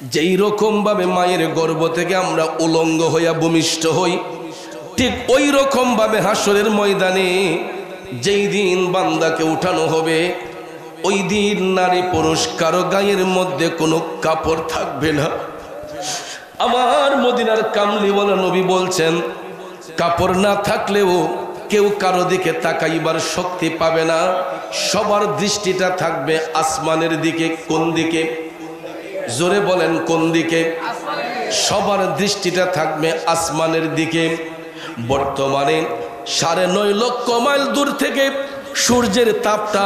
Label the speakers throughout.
Speaker 1: যেই রকম ভাবে মায়ের গর্ভ থেকে আমরা উলঙ্গ হইয়া ভূমিষ্ঠ হই, ঠিক ওই রকম ভাবে হাসরের ময়দানে যেই দিন বান্দাকে উঠানো হবে, ওই দিন নারী পুরুষ কারো গায়ের মধ্যে কোনো কাপড় থাকবে না। আমার মদিনার কামলিওয়ালা নবী বলছেন, কাপড় না থাকলেও কেউ কারো দিকে তাকাইবার শক্তি পাবে না। সবার দৃষ্টিটা থাকবে আসমানের দিকে। কোন দিকে? জোরে বলেন, কোন দিকে? সবার দৃষ্টিটা থাকবে আসমানের দিকে। বর্তমানে 9.5 লক্ষ মাইল দূর থেকে সূর্যের তাপটা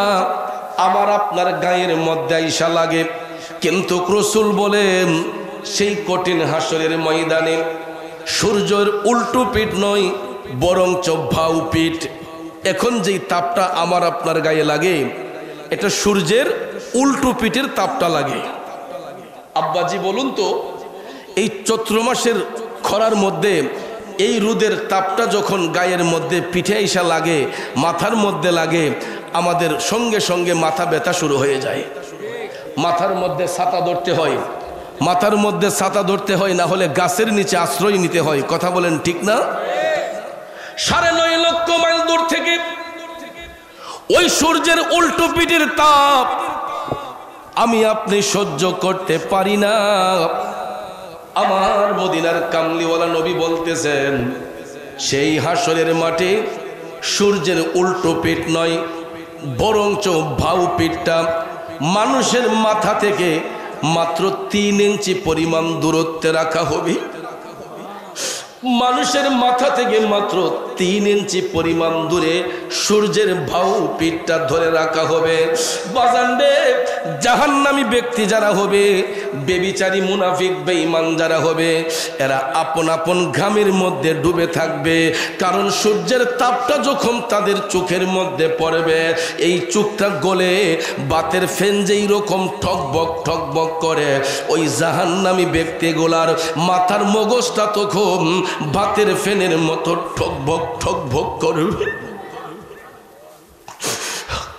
Speaker 1: আমার আপনার গায়ের মধ্যে আইসা লাগে, কিন্তু রাসূল বলেন সেই কঠিন হাসরের ময়দানে সূর্যের উল্টো পিঠ নয়, বরঞ্চ ভাউ পিঠ। এখন যেই তাপটা আমার আপনার গায়ে লাগে, এটা সূর্যের উল্টো পিঠের তাপটা লাগে। আব্বাজি বলুন তো, এই চৈত্র মাসের খরার মধ্যে এই রোদের তাপটা যখন গায়ের মধ্যে পিঠে আইসা লাগে, মাথার মধ্যে লাগে, আমাদের সঙ্গে সঙ্গে মাথা ব্যথা শুরু হয়ে যায়। মাথার মধ্যে ছাতা ধরতে হয়, মাথার মধ্যে ছাতা ধরতে হয়, না হলে গাছের নিচে আশ্রয় নিতে হয়। কথা বলেন ঠিক না? 9.5 লক্ষ মাইল দূর থেকে ওই সূর্যের উল্টো পিঠের তাপ আমি আপনি সহ্য করতে পারি না। আমার মদিনার কামলিওয়ালা নবী বলতেছেন, সেই হাসরের মাঠে সূর্যের উল্টো পিঠ নয়, বরঞ্চ ভাউ পিঠটা মানুষের মাথা থেকে মাত্র 3 ইঞ্চি পরিমাণ দূরত্বে রাখা হবে। মানুষের মাথা থেকে মাত্র 3 ইঞ্চি পরিমাণ দূরে সূর্যের ভাউ পিঠটা ধরে রাখা হবে। বাজানবে জাহান্নামী ব্যক্তি যারা হবে, বেবিচারী মুনাফিক বেঈমান যারা হবে, এরা আপন আপন ঘামের মধ্যে ডুবে থাকবে। কারণ সূর্যের তাপটা যখন তাদের চোখের মধ্যে পড়বে, এই চোখটা গলে বাতের ফেন যেই রকম ঠকবক ঠকবক করে, ওই জাহান্নামী ব্যক্তিগুলার মাথার মগজটা তখন বাতের ফেনের মতো ঠকবক ঠকবক করবে।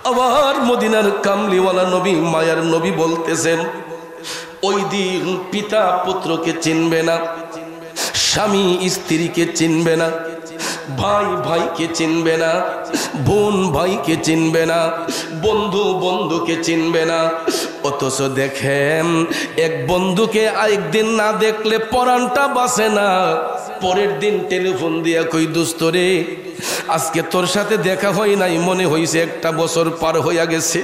Speaker 1: আবার মদিনার কামলিওয়ালা নবী, মায়ার নবী বলতেছেন, ওই দিন পিতা পুত্রকে চিনবে না, স্বামী স্ত্রীকে চিনবে না, ভাই ভাইকে চিনবে না, বোন ভাইকে চিনবে না, বন্ধু বন্ধুকে চিনবে না। অথচ দেখেন, এক বন্ধুকে আরেকদিন না দেখলে পরাণটা বাঁচে না। পরের দিন টেলিফোন দিয়া কই, দোস্ত রে, আজকে তোর সাথে দেখা হয় নাই, মনে হইছে 1 বছর পার হইয়া গেছে।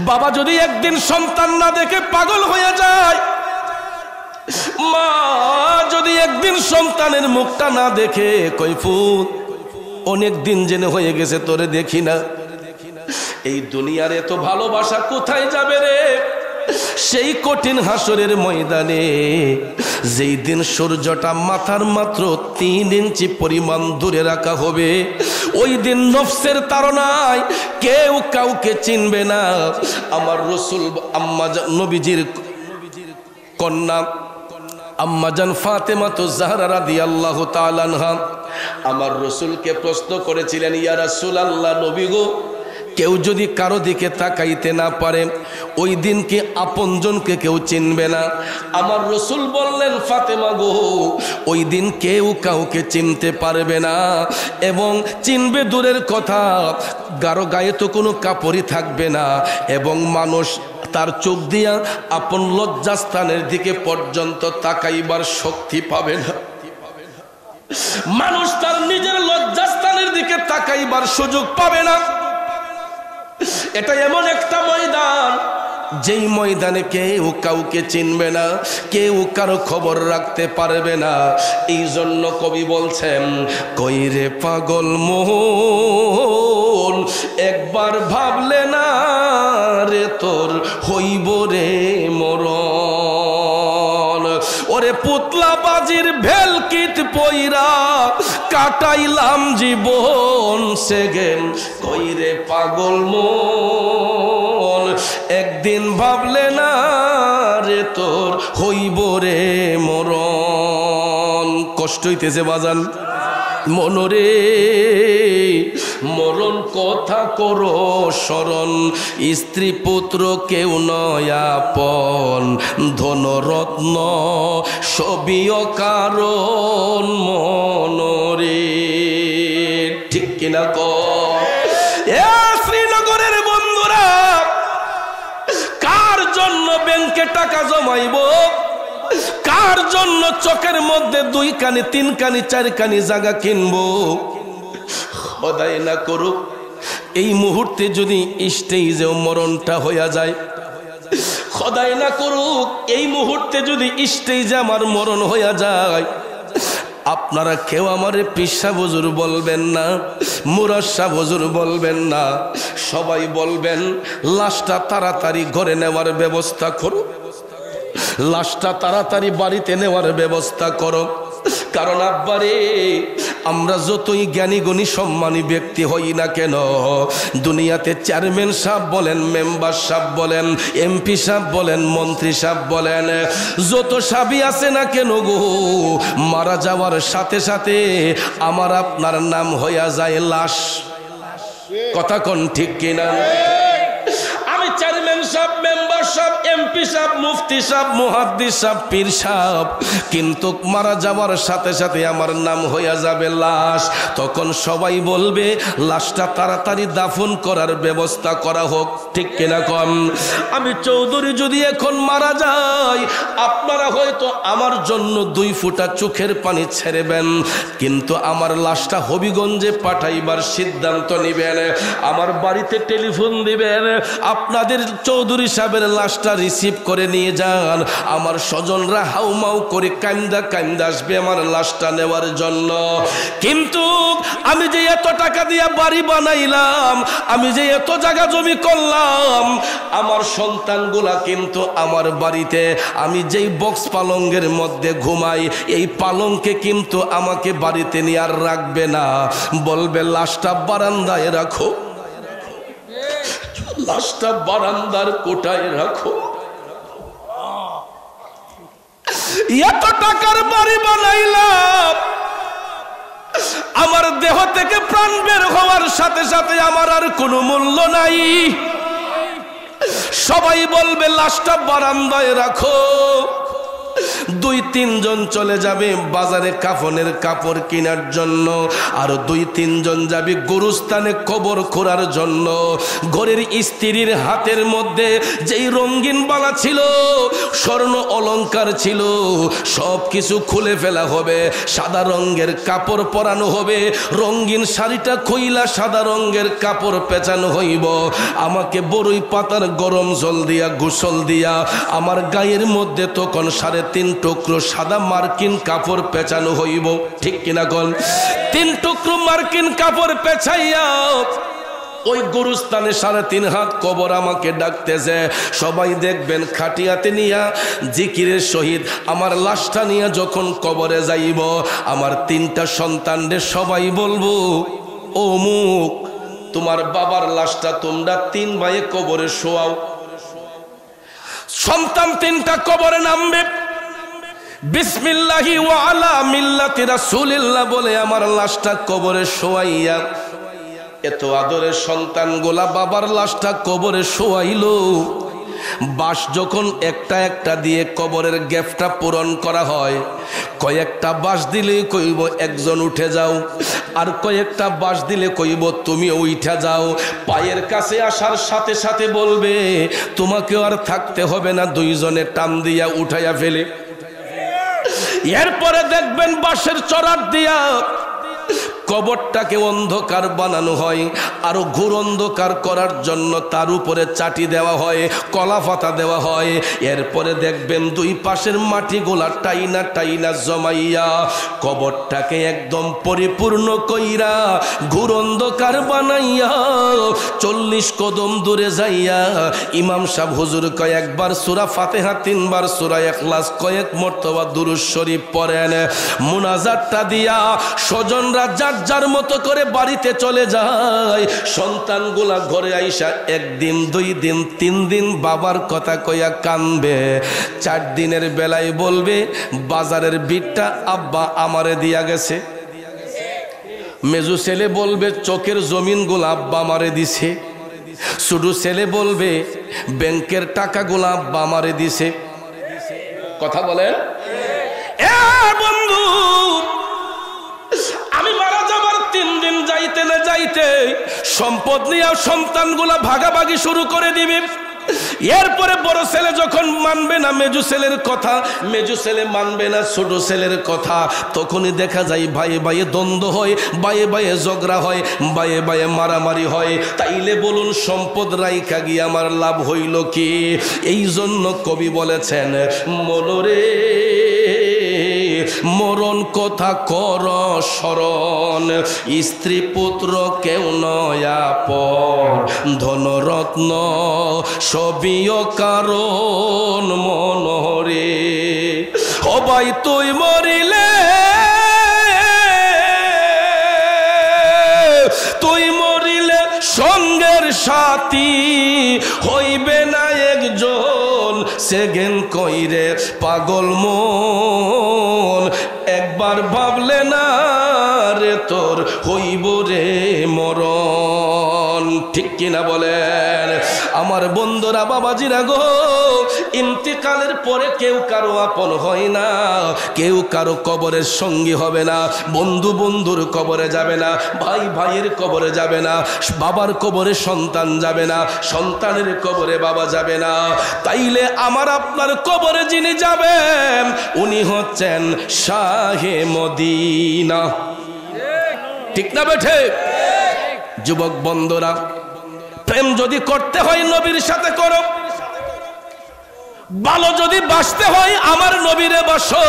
Speaker 1: বাবা যদি একদিন সন্তান না দেখে পাগল হয়ে যায়, মা যদি একদিন সন্তানের মুখটা না দেখে কই, ফুত অনেক দিন জেনে হয়ে গেছে তোরে দেখি না। এই দুনিয়ার এত ভালোবাসা কোথায় যাবে রে? সেই কঠিন হাসরের ময়দানে যেই দিন সূর্যটা মাথার মাত্র 3 ইঞ্চি পরিমাণ দূরে রাখা হবে, ওই দিন নফসের তাড়নায় কেউ কাউকে চিনবে না। আমার রাসূল আম্মা নবীজির কন্যা আম্মা জান ফাতেমা জাহরা রাদিয়াল্লাহু তাআলা আনহা আমার রাসূলকে প্রশ্ন করেছিলেন, ইয়া রাসূলুল্লাহ, নবী গো, কেউ যদি কারো দিকে তাকাইতে না পারে, ওই দিন কি আপনজনকে কেউ চিনবে না? আমার রাসূল বললেন, ফাতেমা গো, ওই দিন কেউ কাউকে চিনতে পারবে না, এবং চিনবে দূরের কথা, কারো গায়ে তো কোনো কাপড়ই থাকবে না, এবং মানুষ তার চোখ দিয়া আপন লজ্জাস্থানের দিকে পর্যন্ত তাকাইবার শক্তি পাবে না। মানুষ তার নিজের লজ্জাস্থানের দিকে তাকাইবার সুযোগ পাবে না। এটা এমন একটা ময়দান, যেই ময়দানে কেউ কাউকে চিনবে না, কেউ কারো খবর রাখতে পারবে না। এই জন্য কবি বলছেন, কইরে পাগল মন একবার ভাবলে না রে, তোর হইব রে মরণ। ওরে পুতলা বাজির ভেলকিত পইরা কাটাইলাম জীবন সেগেন, কইরে পাগল মন একদিন ভাবলে না রে, তোর হইব রে মরণ। কষ্ট হইতেছে বাজান মনরে, মরণ কথা করো স্মরণ, স্ত্রী পুত্র কেউ নয় আপন, ধনরত্ন সবই অকারণ মনরে। ঠিক কিনা কর? এ শ্রীনগরের বন্ধুরা, কার জন্য ব্যাংকে টাকা জমাইব, কার জন্য চোখের মধ্যে 2 কানি 3 কানি 4 কানি জায়গা কিনবো, খোদাই না করুক এই মুহূর্তে যদি স্টেজে মরণটা হইয়া যায়, খোদাই না করুক এই মুহূর্তে যদি স্টেজে আমার মরণ হইয়া যায়, আপনারা কেউ আমারে পীর সাহেব হুজুর বলবেন না, মুরাদ সাহেব হুজুর বলবেন না, সবাই বলবেন লাশটা তাড়াতাড়ি ঘরে নেওয়ার ব্যবস্থা করো, লাশটা তাড়াতাড়ি বাড়িতে নেওয়ার ব্যবস্থা করো। কারণ আব্বারে, আমরা যতই জ্ঞানী গুণী সম্মানী ব্যক্তি হই না কেন, দুনিয়াতে চেয়ারম্যান সাহেব বলেন, মেম্বার সাহেব বলেন, এমপি সাহেব বলেন, মন্ত্রী সাহেব বলেন, যত সাবি আছে না কেন গো, মারা যাওয়ার সাথে সাথে আমার আপনার নাম হইয়া যায় লাশ। কথা কোন ঠিক কিনা? আমি চেয়ারম্যান সাহেব, মেম্বার সাহেব, এমপি সাহেব, মুফতি সাহেব, মুহাদ্দিস সাহেব, পীর সাহেব, কিন্তু মারা যাওয়ার সাথে সাথে আমার নাম হইয়া যাবে লাশ। তখন সবাই বলবে লাশটা তাড়াতাড়ি দাফন করার ব্যবস্থা করা হোক। ঠিক কিনা কম? আমি চৌধুরী যদি এখন মারা যাই, আপনারা হয়তো আমার জন্য 2 ফোঁটা চোখের পানি ছেড়েবেন, কিন্তু আমার লাশটা হবিগঞ্জে পাঠাইবার সিদ্ধান্ত নিবেন, আমার বাড়িতে টেলিফোন দিবেন, আপনাদের চৌধুরী সাহেবের লাশটা রিসিভ করে নিয়ে যান। আমার স্বজনরা হাউমাউ করে কান্দা কান্দা আসবে আমার লাশটা নেওয়ার জন্য। কিন্তু আমি যে এত টাকা দিয়া বাড়ি বানাইলাম, আমি যে এত জায়গা জমি করলাম, আমার সন্তানগুলা কিন্তু আমার বাড়িতে আমি যেই বক্স পালঙ্গের মধ্যে ঘুমাই, এই পালঙ্কে কিন্তু আমাকে বাড়িতে নিয়ে আর রাখবে না, বলবে লাশটা বারান্দায় রাখো, লাশটা বারান্দার কোটায় রাখো। এত টাকার বাড়ি বানাইলাম, আমার দেহ থেকে প্রাণ বের হওয়ার সাথে সাথে আমার আর কোনো মূল্য নাই। সবাই বলবে লাশটা বারান্দায় রাখো। 2-3 জন চলে যাবে বাজারে কাফনের কাপড় কেনার জন্য, আর 2-3 জন যাবে গোরস্থানে কবর খোঁড়ার জন্য। ঘরের স্ত্রীর হাতের মধ্যে যেই রঙিন বালা ছিল, স্বর্ণ অলংকার ছিল, সব কিছু খুলে ফেলা হবে, সাদা রঙের কাপড় পরানো হবে, রঙিন শাড়িটা খুইলা সাদা রঙের কাপড় পেঁচানো হইব, আমাকে বড়ই পাতার গরম জল দিয়া গোসল দিয়া আমার গায়ের মধ্যে তখন 3.5 টুকরো সাদা মার্কিন কাপড় পেঁচানো হইব। ঠিক কিনা কোন? 3 টুকরো মার্কিন কাপড় পেঁচাইয়া ওই গুরুস্থানে 3.5 হাত কবর আমাকে ডাকতেছে। সবাই দেখবেন খাটিয়াতে নিয়া জিকিরের সহিত আমার লাশটা নিয়ে যখন কবরে যাইব, আমার 3টা সন্তানদের সবাই বলবো, ও মুখ তোমার বাবার লাশটা তোমরা 3 ভাইয়ে কবরে শোয়াও। সন্তান 3টা কবরে নামবে, বিসমিল্লাহি ওয়া আলা মিল্লাতি রাসূলিল্লাহ বলে আমার লাশটা কবরে শোয়াইয়া, এত আদরের সন্তানগুলা বাবার লাশটা কবরে শোয়াইলো। বাঁশ যখন একটা একটা দিয়ে কবরের গ্যাপটা পূরণ করা হয়, কয়েকটা বাঁশ দিলে কইব একজন উঠে যাও, আর কয়েকটা বাঁশ দিলে কইব তুমি উঠে যাও। পায়ের কাছে আসার সাথে সাথে বলবে তোমাকে আর থাকতে হবে না, 2 জনে টান দিয়া উঠাইয়া ফেলে। এরপরে দেখবেন বাঁশের চড়ার দিয়া কবরটাকে অন্ধকার বানানো হয়, আরো ঘোর অন্ধকার করার জন্য তার উপরে চাটি দেওয়া হয়, কলা পাতা দেওয়া হয়। এরপরে দেখবেন 2 পাশের মাটিগুলা টাইনা টাইনা জমাইয়া কবরটাকে একদম পরিপূর্ণ কইরা ঘোর অন্ধকার বানাইয়া 40 কদম দূরে যাইয়া ইমাম সাহেব হুজুর কয়েকবার সূরা ফাতিহা 3 বার সূরা ইখলাস কয়েক মর্তবা দুরূদ শরীফ পড়েন। মুনাজাতটা দিয়া স্বজনরা যার যার মতো করে বাড়িতে চলে যায়। সন্তানগুলা ঘরে আইসা 1 দিন 2 দিন 3 দিন বাবার কথা কইয়া কানবে। 4 দিনের বেলায় বলবে বাজারের বিটটা আব্বা আমারে দিয়া গেছে। মেজু ছেলে বলবে চোখের জমিনগুলো আব্বা আমারে দিছে, ছোট ছেলে বলবে ব্যাংকের টাকাগুলো আব্বা আমারে দিছে। কথা বলেন। এ বন্ধু, আমি মারা যাবার 3 দিন যাইতে না যাইতে সম্পদ নিয়ে সন্তানগুলা ভাগাভাগি শুরু করে দিবে। এরপরে বড় ছেলে যখন মানবে না মেজু ছেলের কথা, মেজু ছেলে মানবে না ছোট ছেলের কথা, তখনই দেখা যায় ভাইয়ে ভাইয়ে দ্বন্দ্ব হয়, ভাইয়ে ভাইয়ে ঝগড়া হয়, ভাইয়ে ভাইয়ে মারামারি হয়। তাইলে বলুন সম্পদ রাইখা গিয়ে আমার লাভ হইল কি? এই জন্য কবি বলেছেন, মনরে মরণ কথা কর স্মরণ, স্ত্রী পুত্র কেউ নয় আপন, ধনরত্ন সবিও কারণ মনরে। ও ভাই তুই মরিলে, তুই মরিলে সঙ্গের সাথী হইবে না একজন, সেগেন কইরে পাগল মন, একবার ভাবলে না রে তোর হইব রে মরণ। ঠিক কিনা বলেন আমার বন্ধুরা, বাবাজিরা গো, ইন্তিকালের পরে কেউ কারো আপন হয় না, কেউ কারো কবরের সঙ্গী হবে না, বন্ধু বন্ধুর কবরে যাবে না, ভাই ভাইয়ের কবরে যাবে না, বাবার কবরে সন্তান যাবে না, সন্তানের কবরে বাবা যাবে না। তাইলে আমার আপনার কবরে যিনি যাবেন উনি হচ্ছেন শাহে মদিনা। ঠিক না বেঠে? যুবক বন্ধুরা, প্রেম যদি করতে হয় নবীর সাথে করো, ভালো যদি বাসতে হয় আমার নবীরে বাসো,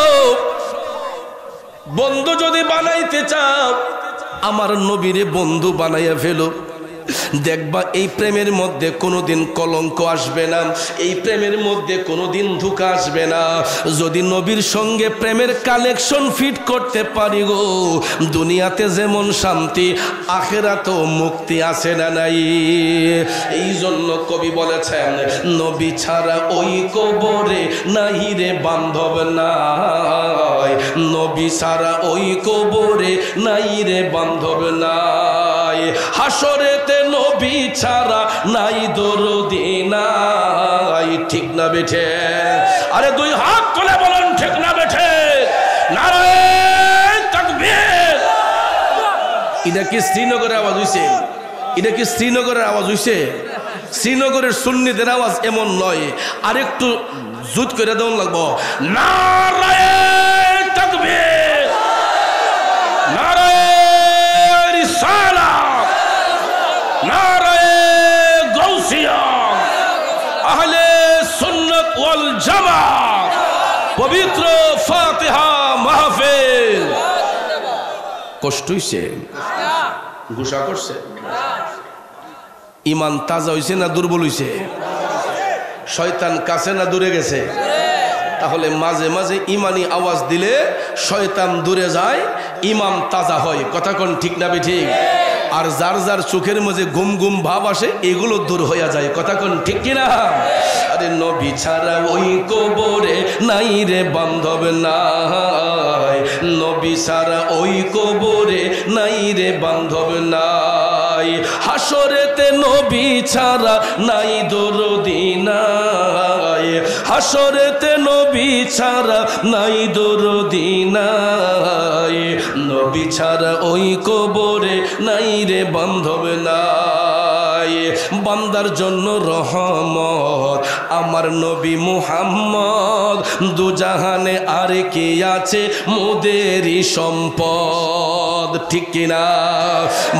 Speaker 1: বন্ধু যদি বানাইতে চাও আমার নবীরে বন্ধু বানাইয়া ফেলো। দেখবা এই প্রেমের মধ্যে কোনোদিন কলঙ্ক আসবে না, এই প্রেমের মধ্যে কোনোদিন ধোঁকা আসবে না। যদি নবীর সঙ্গে প্রেমের কালেকশন ফিট করতে পারি গো, দুনিয়াতে যেমন শান্তি আখিরাতেও মুক্তি আছে না নাই? এই জন্য কবি বলেছেন, নবী ছাড়া ওই কবরে নাই রে বান্ধব নাই, নবী ছাড়া ওই কবরে নাই রে বান্ধব নাই, হাসরেতে নবী ছাড়া নাই দরদি নাই। ঠিক না বেঠে? আরে দুই হাত তুলে বলেন ঠিক না বেঠে? নারে তাকবীর। এটা কি শ্রীনগরের আওয়াজ হইছে? এটা কি শ্রীনগরের আওয়াজ হইছে? শ্রীনগরের সুন্নিদের আওয়াজ এমন নয়, আরেকটু জুত করে দেওয়া লাগবো। নারে তাকবীর, নারে রিসালাত, নারে গাউসিয়া, আহলে সুন্নাত ওয়াল জামাত, পবিত্র ফাতিহা মাহফিল। কষ্ট হইছে? গুসা করছে? ইমান তাজা হইছে না দুর্বল হইছে? শয়তান কাছে না দূরে গেছে? তাহলে মাঝে মাঝে ইমানি আওয়াজ দিলে শয়তান দূরে যায়, ইমান তাজা হয়। কথা কোন ঠিক না বেঠিক? আর যার যার চোখের মাঝে ঘুম ঘুম ভাব আসে এগুলো দূর হইয়া যায়। কথা কোন ঠিক কিনা? আরে নবী ছাড়া ওই কবরে নাই রে বান্ধব নাই, নবী ছাড়া ওই কবরে নাই রে বান্ধব নাই, হাসরেতে নবী ছাড়া নাই দরদি নাই, হাসরেতে নবী ছাড়া নাই দরদি নাই, নবী ছাড়া ওই কবরে নাই রে বান্ধব নাই। বান্দার জন্য রহমত আমার নবী মুহাম্মদ, দুজাহানে আর কে আছে মোদেরই সম্পদ। ঠিক কিনা?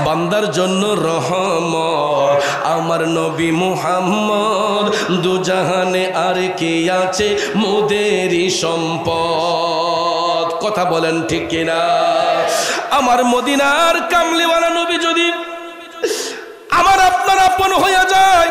Speaker 1: বান্দার জন্য রহমত আমার নবী মুহাম্মদ, দুজাহানে আর কে আছে মোদেরই সম্পদ। কথা বলেন ঠিক কিনা? আমার মদিনার কামলিওয়ালা নবী যদি আমার আপনার আপন হয়ে যায়,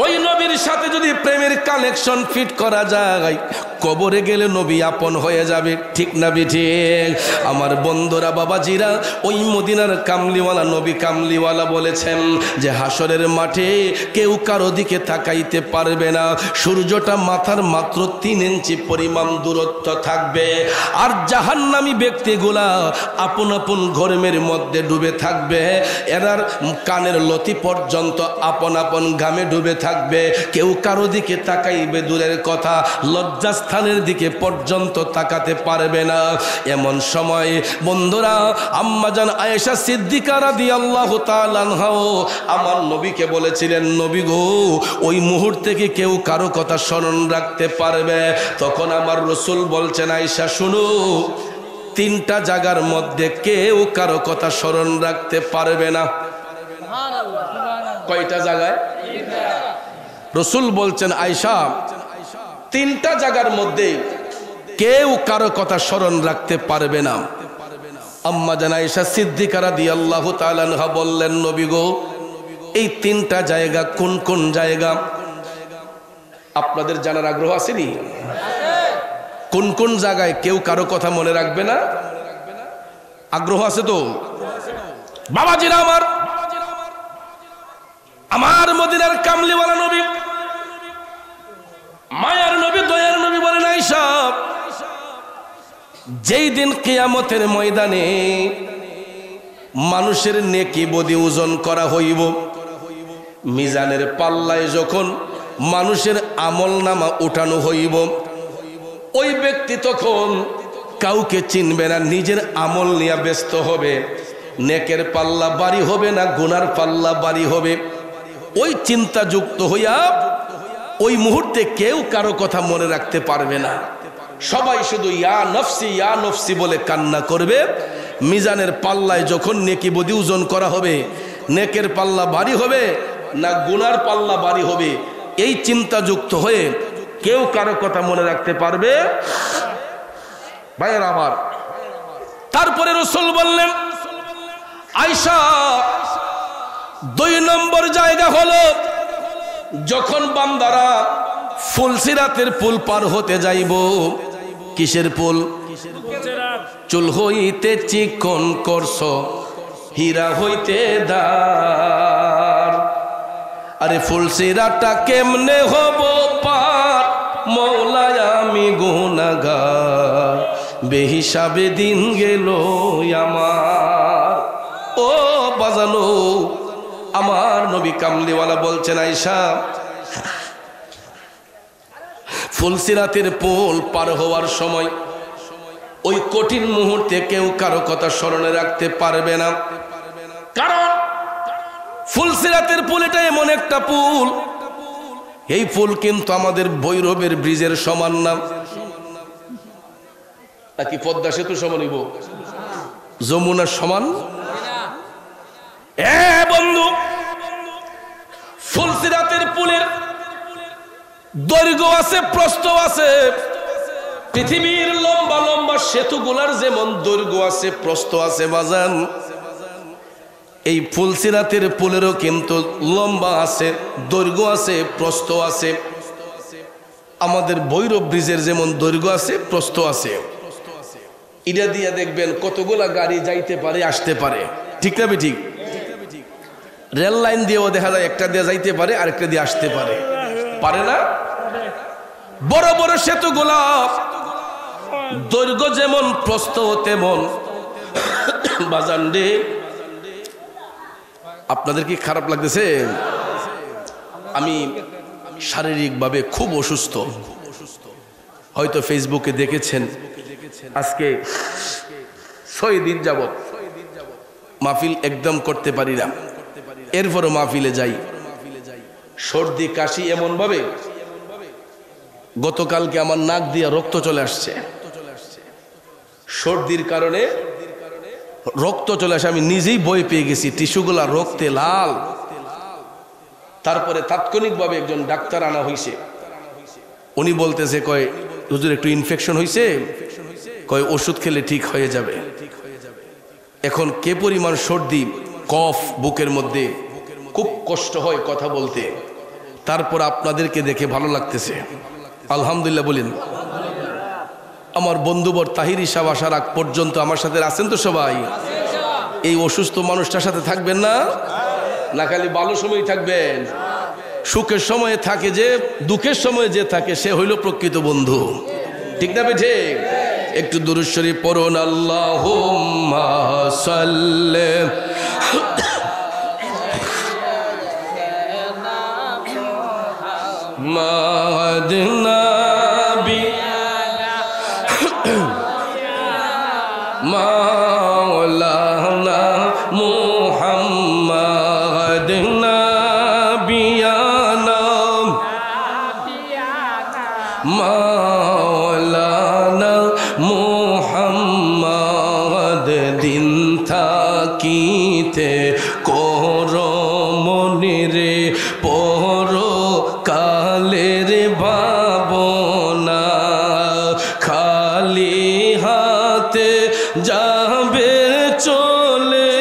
Speaker 1: ওই নবীর সাথে যদি প্রেমের কানেকশন ফিট করা যায়, কবরে গেলে নবী আপন হয়ে যাবে। ঠিক না ঠিক? আমার বন্ধুরা, বাবাজিরা, ওই মদিনার কামলিওয়ালা নবী কামলিওয়ালা বলেছেন যে হাসরের মাঠে কেউ কারো দিকে তাকাইতে পারবে না, সূর্যটা মাথার মাত্র 3 ইঞ্চি পরিমাণ দূরত্ব থাকবে। আর জাহান্নামী ব্যক্তিগুলা আপন আপন ঘর্মের মধ্যে ডুবে থাকবে, এরার কানের লতি পর্যন্ত আপন আপন ঘামে ডুবে থাকবে, কেউ কারো দিকে তাকাইবে দূরের কথা, লজ্জাস্থানের দিকে পর্যন্ত তাকাতে পারবে না। এমন সময় বন্ধুরা, আম্মাজান আয়েশা সিদ্দিকা রাদিয়াল্লাহু তাআলা আনহা আমার নবীকে বলেছিলেন, নবী গো, ওই মুহূর্তে কি কেউ কারো কথা স্মরণ রাখতে পারবে? তখন আমার রাসূল বলছেন, আয়েশা শুনো, 3টা জায়গার মধ্যে কেউ কারো কথা স্মরণ রাখতে পারবে না। কয়টা জায়গায়? রাসূল বলছেন, আয়েশা, 3টা জায়গার মধ্যে কেউ কারো কথা স্মরণ রাখতে পারবে না। আম্মা জান আয়েশা সিদ্দিকা রাদিয়াল্লাহু তাআলা আনহা বললেন, নবী গো, এই 3টা জায়গা কোন কোন জায়গা? আপনাদের জানার আগ্রহ আসেনি? কোন কোন জায়গায় কেউ কারো কথা মনে রাখবে না? আগ্রহ আছে তো? বাবাজিরা আমার, আমার মদিনার কামলিওয়ালা নবী, মায়ার নবী, দয়ার নবী বলেন, আয়েশা, যেই দিন কিয়ামতের ময়দানে মানুষের নেকি বদি ওজন করা হইব, মিজানের পাল্লায় যখন মানুষের আমল নামা উঠানো হইব, ওই ব্যক্তি তখন কাউকে চিনবে না, নিজের আমল নিয়ে ব্যস্ত হবে। নেকের পাল্লা বাড়ি হবে না গুনার পাল্লা বাড়ি হবে, ওই চিন্তাযুক্ত হইয়া ওই মুহূর্তে কেউ কারো কথা মনে রাখতে পারবে না। সবাই শুধু ইয়া নফসি ইয়া নফসি বলে কান্না করবে। মিজানের পাল্লায় যখন নেকি বদি ওজন করা হবে, নেকের পাল্লা ভারী হবে না গুনার পাল্লা ভারী হবে, এই চিন্তাযুক্ত হয়ে কেউ কারো কথা মনে রাখতে পারবে? ভাইয়ের আমার, তারপরে রাসূল বললেন, আয়েশা, 2 নম্বর জায়গা হলো যখন বান্দারা ফুলসিরাতের পুল পার হতে যাইব। কিসের পুল? চুল হইতে চিকন করছ, হীরা হইতে দার। আরে ফুলসিরাতটা কেমনে হব পার, মওলা আমি গুনাহগার, বেহিসাবে দিন গেল আমার। ও বাজানো, আমার নবী কামলিওয়ালা বলছেন, আয়েশা, ফুলসিরাতের পুল পার হওয়ার সময় ওই কঠিন মুহূর্তে কেউ কারো কথা স্মরণে রাখতে পারবে না, কারণ ফুলসিরাতের পুল এটা এমন একটা পুল, এই পুল কিন্তু আমাদের ভৈরবের ব্রিজের সমান না। নাকি পদ্মা সেতু সমান হইব? যমুনার সমান? বন্ধু, ফুলসিরাতের পুলের দৈর্ঘ্য আছে, প্রস্থ আছে। পৃথিবীর লম্বা লম্বা সেতুগুলার যেমন দৈর্ঘ্য আছে, প্রস্থ আছে বাজান, এই ফুলসিরাতের পুলেরও কিন্তু লম্বা আছে, দৈর্ঘ্য আছে, প্রস্থ আছে। আমাদের ভৈরব ব্রিজের যেমন দৈর্ঘ্য আছে, প্রস্থ আছে। এটা দিয়ে দেখবেন কতগুলা গাড়ি যাইতে পারে, আসতে পারে। ঠিক না ঠিক? রেল লাইন দিয়েও দেখা যায় একটা দিয়ে যাইতে পারে, আরেকটা দিয়ে আসতে পারে, পারে না? বড় বড় সেতুগুলা দৈর্ঘ্য যেমন প্রস্থ তেমন। বাজান রে, আপনাদের কি খারাপ লাগতেছে? আমি শারীরিকভাবে খুব অসুস্থ, হয়তো ফেসবুকে দেখেছেন। আজকে 6 দিন যাবত মাহফিল একদম করতে পারি না, এরপরও মাহফিলে যাই। সর্দি কাশি এমন ভাবে, গতকালকে আমার নাক দিয়ে রক্ত চলে আসছে। সর্দির কারণে রক্ত চলে আসে, আমি নিজেই ভয় পেয়ে গেছি, টিস্যুগুলা রক্তে লাল। তারপরে তাৎক্ষণিকভাবে একজন ডাক্তার আনা হয়েছে, উনি বলতেছে, কয় হুজুর একটু ইনফেকশন হয়েছে, কয় ওষুধ খেলে ঠিক হয়ে যাবে। এখন কে পরিমাণ সর্দি, কফ বুকের মধ্যে, খুব কষ্ট হয় কথা বলতে। তারপর আপনাদেরকে দেখে ভালো লাগতেছে, আলহামদুলিল্লাহ বলেন। আমার বন্ধুবর তাহিরি সাহেব আসার আগ পর্যন্ত আমার সাথে আছেন তো সবাই? এই অসুস্থ মানুষটার সাথে থাকবেন না, না খালি ভালো সময় থাকবেন? সুখের সময়ে থাকে যে, দুঃখের সময়ে যে থাকে সে হইল প্রকৃত বন্ধু, ঠিক না বেঠে? একটু দুরূদ শরীফ পড়ুন। আল্লাহুম্মা সাল্লি মাওলানা মুহাম্মদ নাবিয়ানা মাওলানা মুহাম্মদ দিন থাকিতে কর মনিরে পর কালের ভাবনা, খালি হাতে যাবে চলে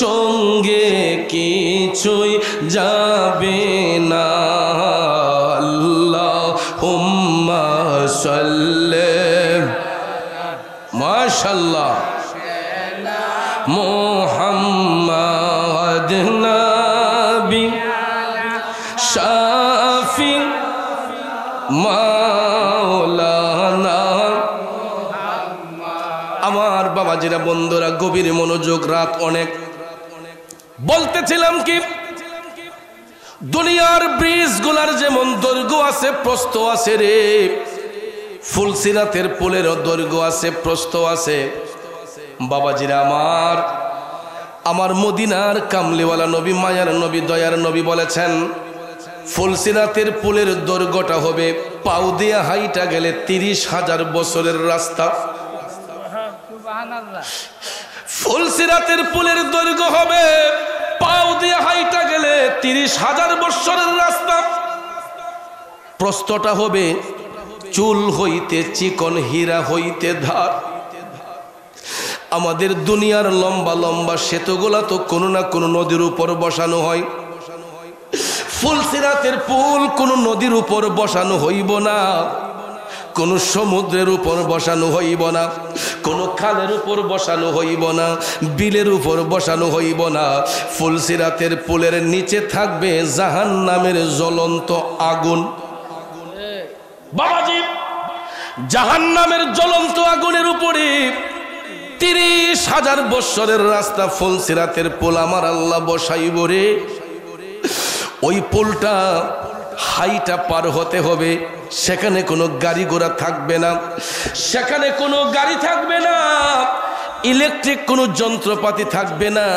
Speaker 1: সঙ্গে কিছুই যাবে না। আল্লাহুম্মা সাল্লি মাশাআল্লাহ মুহাম্মদ নবী শাফি মাওলানা। আমার বাবাজিরা, বন্ধুরা, গভীর মনোযোগ, রাত অনেক। বলতেছিলাম কি, দুনিয়ার ব্রিজ গুলার যেমন দৈর্ঘ্য আছে প্রস্থ আছে রে, ফুলসিরাতের পুলেরও দৈর্ঘ্য আছে প্রস্থ আছে। বাবাজিরা আমার মদিনার কামলিওয়ালা নবী, মায়ার নবী, দয়ার নবী বলেছেন ফুলসিরাতের পুলের দৈর্ঘ্যটা হবে পাও দিয়া হাইটা গেলে 30,000 বছরের রাস্তা। ফুলসিরাতের পুলের দৈর্ঘ্য হবে পাও দিয়া হাইটা গেলে 30,000 বছরের রাস্তা। প্রস্থটা হবে চুল হইতে চিকন, হীরা হইতে ধার। আমাদের দুনিয়ার লম্বা লম্বা সেতুগুলা তো কোনো না কোনো নদীর উপর বসানো হয়। ফুলসিরাতের পুল কোনো নদীর উপর বসানো হইব না, কোনো সমুদ্রের উপর বসানো হইব না, কোনো খালের উপর বসানো হইব না, বিলের উপর বসানো হইব না। ফুলসিরাতের পুলের নিচে থাকবে জাহান্নামের জ্বলন্ত আগুন। বাবাজি, জাহান্নামের জ্বলন্ত আগুনের উপরে 30,000 বছরের রাস্তা ফুলসিরাতের পুল আমার আল্লাহ বসাইব রে। ওই পুলটা হাইটা পার হতে হবে, সেখানে কোনো গাড়ি ঘোড়া থাকবে না, সেখানে কোনো গাড়ি থাকবে না, ইলেকট্রিক কোনো যন্ত্রপাতি থাকবে না।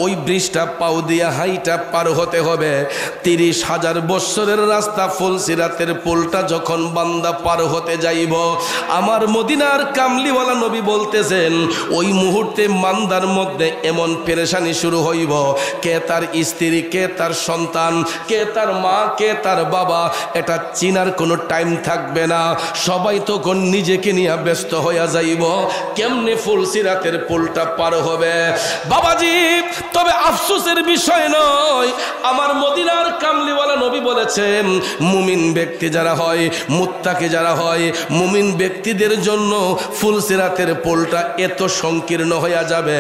Speaker 1: ওই ব্রিজটা পাও দিয়া হাইটা পার হতে হবে। 30,000 বছরের রাস্তা ফুলসিরাতের পুলটা যখন বান্দা পার হতে যাইব, আমার মদিনার কামলিওয়ালা নবী বলতেছেন ওই মুহূর্তে বান্দার মধ্যে এমন পেরেশানি শুরু হইব, কে তার স্ত্রী, কে তার সন্তান, কে তার মা, কে তার বাবা, এটা চিনার কোনো টাইম থাকবে না। সবাই তখন নিজেকে নিয়ে ব্যস্ত হইয়া যাইব কেমনে ফুলসিরাতের পুলটা পার হবে। বাবাজি, তবে আফসোসের বিষয় নয়, আমার মদিনার কামলিওয়ালা নবী বলেছেন মুমিন ব্যক্তি যারা হয়, মুত্তাকি যারা হয়, মুমিন ব্যক্তিদের জন্য ফুলসিরাতের পুলটা এত সংকীর্ণ হইয়া যাবে।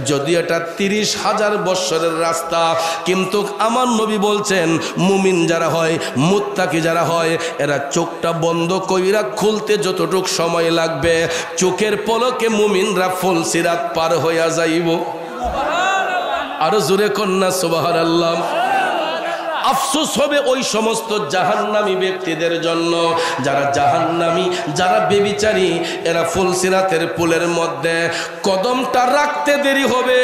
Speaker 1: যদি এটা 30,000 বছরের রাস্তা, কিন্তু আমার নবী বলছেন মুমিন যারা হয়, মুত্তাকি যারা হয়, এরা চোখটা বন্ধ কইরা খুলতে যতটুক সময় লাগবে, চোখের পলকে মুমিনরা ফুলসিরাত পার হইয়া যাইব। আরো জোরে কন্যা সুবহানাল্লাহ। আফসোস হবে ওই সমস্ত জাহান্নামী ব্যক্তিদের জন্য যারা জাহান্নামী, যারা বেবিচারী, এরা ফুলসিরাতের পুলের মধ্যে কদমটা রাখতে দেরি হবে,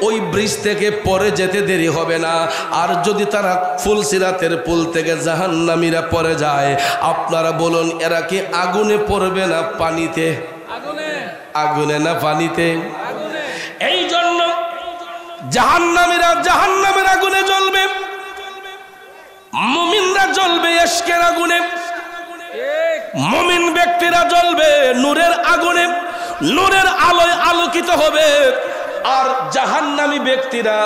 Speaker 1: ওই ব্রিজ থেকে পরে যেতে দেরি হবে না। আর যদি তারা ফুলসিরাতের পুল থেকে জাহান্নামীরা পরে যায়, আপনারা বলুন এরা কি আগুনে পড়বে না পানিতে? আগুনে না পানিতে? এই জন্য জাহান্নামীরা জাহান্নামের আগুনে জ্বলবে, মুমিনরা জ্বলবে ইশকের আগুনে, মুমিন ব্যক্তিরা জ্বলবে নূরের আগুনে, নূরের আলোয় আলোকিত হবে। আর জাহান্নামী ব্যক্তিরা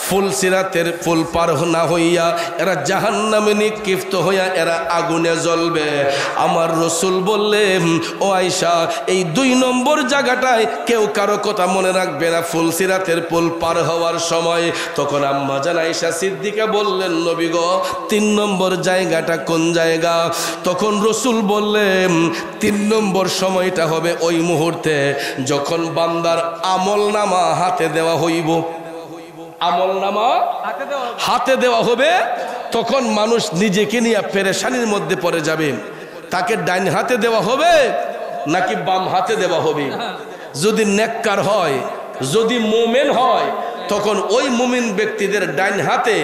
Speaker 1: ফুলসিরাতের ফুল পার না হইয়া এরা জাহান্নামে নিক্ষিপ্ত হইয়া এরা আগুনে জ্বলবে। আমার রাসূল বললেন, ও আয়েশা, এই 2 নম্বর জায়গাটায় কেউ কারো কথা মনে রাখবে না ফুলসিরাতের পুল পার হওয়ার সময়। তখন আম্মা জান আয়েশা সিদ্দিকা বললেন, নবী গো 3 নম্বর জায়গাটা কোন জায়গা? তখন রাসূল বললেন, 3 নম্বর সময়টা হবে ওই মুহূর্তে যখন বান্দার আমলনামা হাতে দেওয়া হইব। আমলনামা হাতে দেওয়া হবে, তখন মানুষ নিজেকে নিয়ে পেরেশানির মধ্যে পড়ে যাবে। তাকে ডাইন হাতে দেওয়া হবে নাকি বাম হাতে দেওয়া হবে? যদি নেককার হয়, যদি মুমিন হয়, তখন ওই মুমিন ব্যক্তিদের ডাইন হাতে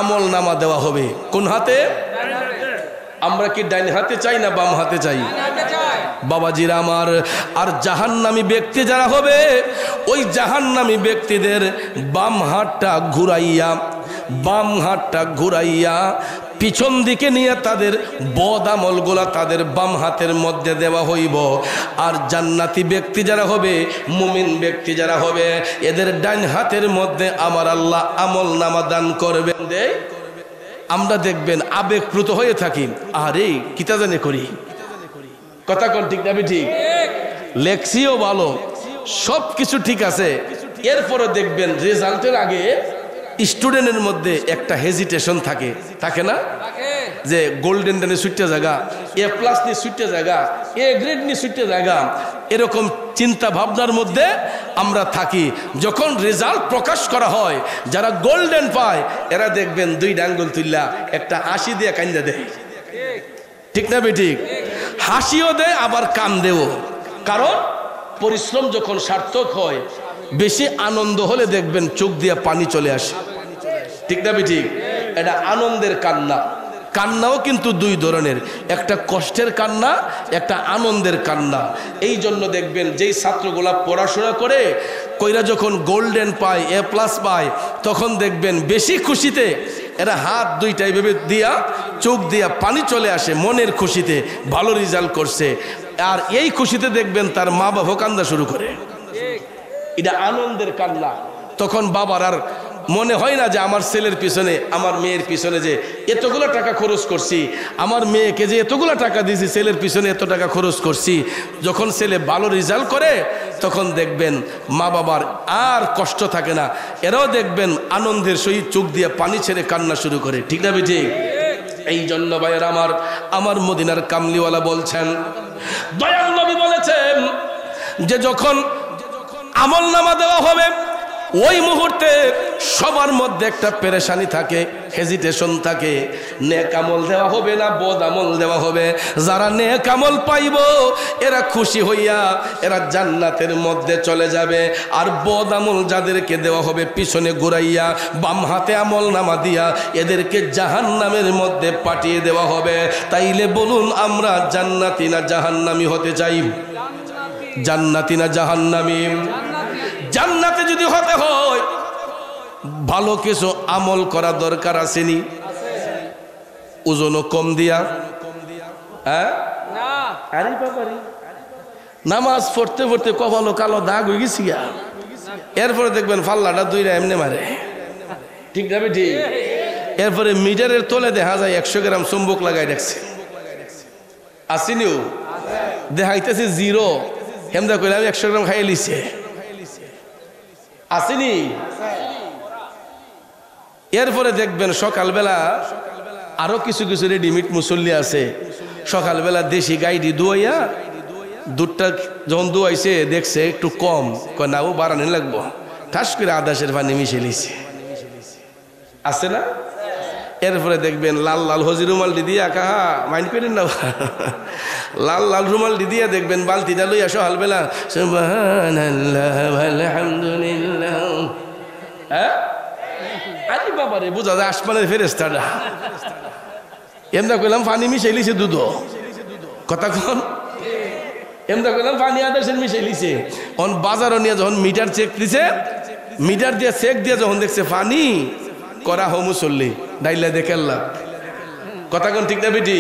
Speaker 1: আমলনামা দেওয়া হবে। কোন হাতে? আমরা কি ডাইন হাতে চাই না বাম হাতে চাই? বাবাজিরা আমার, আর জাহান্নামী ব্যক্তি যারা হবে ওই জাহান্নামী ব্যক্তিদের বাম হাতটা ঘুরাইয়া পিছন দিকে নিয়ে তাদের বদ আমলগুলা তাদের বাম হাতের মধ্যে দেওয়া হইব। আর জান্নাতি ব্যক্তি যারা হবে, মুমিন ব্যক্তি যারা হবে, এদের ডান হাতের মধ্যে আমার আল্লাহ আমল নামা দান করবেন। আমরা দেখবেন আবেগপ্রুত হয়ে থাকি, আরে কিতা জানে করি, কথা কোন ঠিক না? ঠিক লেখছিও ভালো, সব কিছু ঠিক আছে, এরপরে দেখবেন রেজাল্টের আগে স্টুডেন্টের মধ্যে একটা হেজিটেশন থাকে না? যে গোল্ডেন নিয়ে সুইটটা জায়গা, A+ নিয়ে সুইটটা জায়গা, A গ্রেড নিয়ে সুইটটা জায়গা, এরকম চিন্তা ভাবনার মধ্যে আমরা থাকি। যখন রেজাল্ট প্রকাশ করা হয়, যারা গোল্ডেন পায় এরা দেখবেন 2 আঙ্গুল তুললা একটা হাসি দিয়ে কান্দা দেয়, ঠিক না বেঠিক? হাসিও দেয় আবার কান্দেও, কারণ পরিশ্রম যখন সার্থক হয়, বেশি আনন্দ হলে দেখবেন চোখ দিয়ে পানি চলে আসে, ঠিক না বেঠিক? এটা আনন্দের কান্না। কান্নাও কিন্তু 2 ধরনের, একটা কষ্টের কান্না, একটা আনন্দের কান্না। এই জন্য দেখবেন যেই ছাত্রগুলা পড়াশোনা করে কইরা যখন গোল্ডেন পায়, A+ পায়, তখন দেখবেন বেশি খুশিতে এরা হাত 2টা এইভাবে দিয়া চোখ দিয়া পানি চলে আসে মনের খুশিতে, ভালো রেজাল্ট করছে। আর এই খুশিতে দেখবেন তার মা বাবা কান্দা শুরু করে, এটা আনন্দের কান্না। তখন বাবার আর মনে হয় না যে আমার ছেলের পিছনে, আমার মেয়ের পিছনে যে এতগুলো টাকা খরচ করছি, আমার মেয়েকে যে এতগুলো টাকা দিয়েছি, ছেলের পিছনে এত টাকা খরচ করছি। যখন ছেলে ভালো রেজাল্ট করে তখন দেখবেন মা বাবার আর কষ্ট থাকে না, এরাও দেখবেন আনন্দের সহিত চোখ দিয়ে পানি ছেড়ে কান্না শুরু করে, ঠিক না বেটি? এই জন্য ভাইয়ের আমার মদিনার কামলিওয়ালা বলছেন, দয়াল নবী বলেছেন যে যখন আমলনামা দেওয়া হবে ওই মুহূর্তে সবার মধ্যে একটা পেরেশানি থাকে, হেজিটেশন থাকে। নেক আমল দেওয়া হবে না বদ আমল দেওয়া হবে? যারা নেক আমল পাইব এরা খুশি হইয়া এরা জান্নাতের মধ্যে চলে যাবে। আর বদ আমল যাদেরকে দেওয়া হবে পিছনে ঘুরাইয়া বাম হাতে আমল নামা দিয়া এদেরকে জাহান্নামের মধ্যে পাঠিয়ে দেওয়া হবে। তাইলে বলুন, আমরা জান্নাতি না জাহান্নামী হতে চাই? জান্নাতি না জাহান্নামী? জান্নাতে যদি হতে হয় ভালো কিছু আমল করা দরকার আসেনি? ওজনও কম দিয়া, নামাজ পড়তে পড়তে কপালও কালো দাগ হয়ে গেছি, এরপরে দেখবেন ফাল্লাটা 2টা এমনি মারে, ঠিক না বেটি? এরপরে মিটারের তলে দেখা যায় 100 গ্রাম চুম্বক লাগাই রাখছে, আসেনিও দেখাইতেছে 0, হেমদা কইলে আমি 100 গ্রাম খাইয়ে লিছে, আসেনি? এরপরে দেখবেন সকালবেলা আরো কিছু কিছু রেডিমেড মুসল্লি আছে, সকালবেলা দেশি গাইডি দুয়াইয়া দুধটা যখন দুয়াইছে দেখছে একটু কম, কয় না ও বাড়ানো লাগবো, ঠাস করে আদাসের পানি মিশে লিছে, আছে না? এরপরে দেখবেন লাল লাল হজি রুমাল দিয়া, কাহা মাইন্ড করেন না, লাল লাল রুমাল দিয়া দেখবেন বালতিটা লইয়া সকালবেলা সুবহানাল্লাহ আলহামদুলিল্লাহ, হ্যাঁ আরে বাবারে বোঝা যায় আসমানের ফেরেশতাটা। এমদা কইলাম পানি মিশাই লিছে দুধ, কথা কন, এমদা কইলাম পানি আদাসের মিশাই লিছে। অন বাজারও নিয়ে যখন মিটার চেক দিছে, মিটার দিয়ে চেক দিয়ে যখন দেখছে পানি করা হো মুসল্লি ডাইলা দেখেল্লা, কথা কোন ঠিক না বেটি?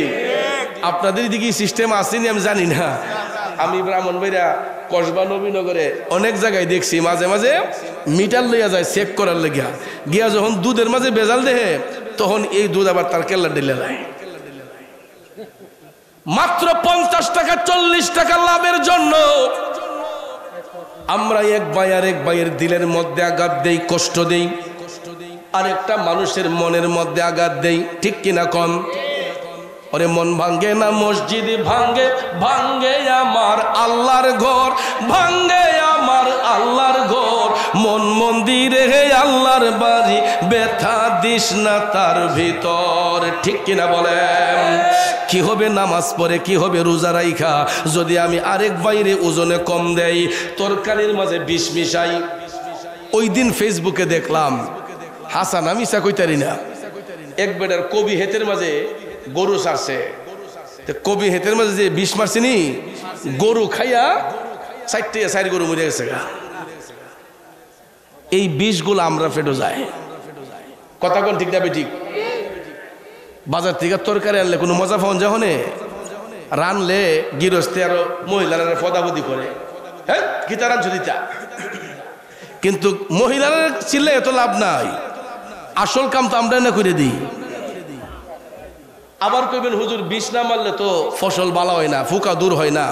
Speaker 1: আপনাদের দিকে সিস্টেম আসেনি আমি জানি না, আমি ব্রাহ্মণবাড়িয়া কসবা নবীনগরে অনেক জায়গায় দেখছি মাঝে মাঝে মিটার লইয়া যায় চেক করার লেগিয়া, গিয়া যখন দুধের মাঝে বেজাল দেহে তখন এই দুধ আবার তার কেল্লা ঢেলে যায়। মাত্র 50 টাকা 40 টাকা লাভের জন্য আমরা এক ভাই আর এক ভাইয়ের দিলের মধ্যে আঘাত দেই, কষ্ট দেই, আরেকটা মানুষের মনের মধ্যে আঘাত দেই, ঠিক কিনা কম? ওরে মন ভাঙ্গে না মসজিদ ভাঙ্গে, ভাঙ্গে আমার আল্লাহর ঘর, ভাঙ্গে আমার আল্লাহর ঘর, মন মন্দিরে হে আল্লাহর বাড়ি, ব্যথা দিস না তার ভিতর, ঠিক কিনা বলেন? কি হবে নামাজ পড়ে, কি হবে রোজা রাইখা যদি আমি আরেক বাইরে ওজনে কম দেই, তরকারির মাঝে বিষ মিশাই? ওই দিন ফেসবুকে দেখলাম, হাসান আমি ইচ্ছা কইতারি না, এক বেটার কবি হেতের মাঝে গরু ছাড়ছে, কবি হেতের মাঝে যে বিষ মারছিনি, গরু খাইয়া 4 গরু মরে গেছে। এই বিষগুলো আমরা ফেটো যায়, কথা কোন ঠিক যাবে? ঠিক। বাজার থেকে তরকারি আনলে কোনো মজা পাওয়া যখনে রানলে গৃহস্থে আরো মহিলারা পদাবদি করে, হ্যাঁ কি তার দিতা, কিন্তু মহিলারা ছিল এত লাভ নাই, আসল কাম তো আমরা না করে দিই। আবার কইবেন হুজুর বিষ না মারলে তো ফসল ভালো হয় না, ফুকা দূর হয় না।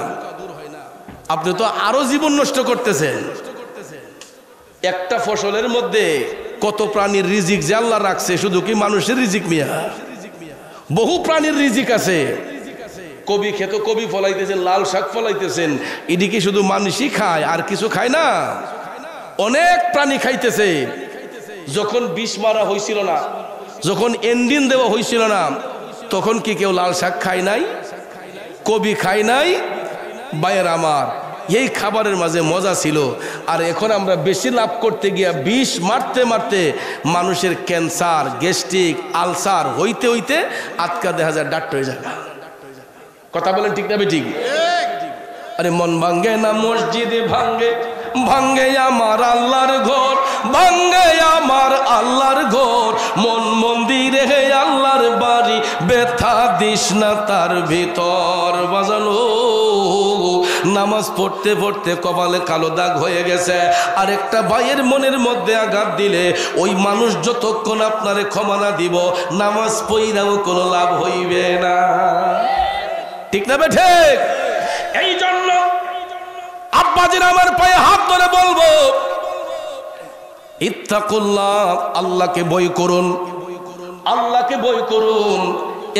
Speaker 1: আপনি তো আরো জীবন নষ্ট করতেছেন। একটা ফসলের মধ্যে কত প্রাণীর রিজিক যে আল্লাহ রাখছে, শুধু কি মানুষের রিজিক মিয়া? বহু প্রাণীর রিজিক আছে। কবি খেত কবি ফলাইতেছেন, লাল শাক ফলাইতেছেন, এদিকে শুধু মানুষই খায় আর কিছু খায় না, অনেক প্রাণী খাইতেছে। যখন বিষ মারা হয়েছিল না, যখন এন্ডিন দেওয়া হয়েছিল না, তখন কি কেউ লাল শাক খায় নাই? কবি খায় নাই? ভাইয়ের আমার, এই খাবারের মাঝে মজা ছিল। আর এখন আমরা বেশি লাভ করতে গিয়া বিষ মারতে মারতে মানুষের ক্যান্সার, গ্যাস্ট্রিক, আলসার হইতে হইতে আজকা দেখা যায় ডাক্তার হয়ে যায়। কথা বলেন ঠিক না ঠিক? আরে মন ভাঙ্গে না মসজিদ ভাঙ্গে, ভাঙ্গে আমার আল্লাহর ঘর, ভাঙ্গে আমার আল্লাহর ঘর, মন মন্দিরে হে আল্লাহর বাড়ি, ব্যথা দিস না তার ভিতর। বাজানো নামাজ পড়তে পড়তে কপালে কালো দাগ হয়ে গেছে, আরেকটা ভাইয়ের মনের মধ্যে আঘাত দিলে ওই মানুষ যতক্ষণ আপনারে ক্ষমা না দিব, নামাজ পড়াও কোনো লাভ হইবে না, ঠিক না বেঠে? এই জন্য আব্বাজির আমার পায়ে হাত ধরে বলবো, ইত্তাকুল্লাহ, আল্লাহকে ভয় করুন, আল্লাহকে ভয় করুন।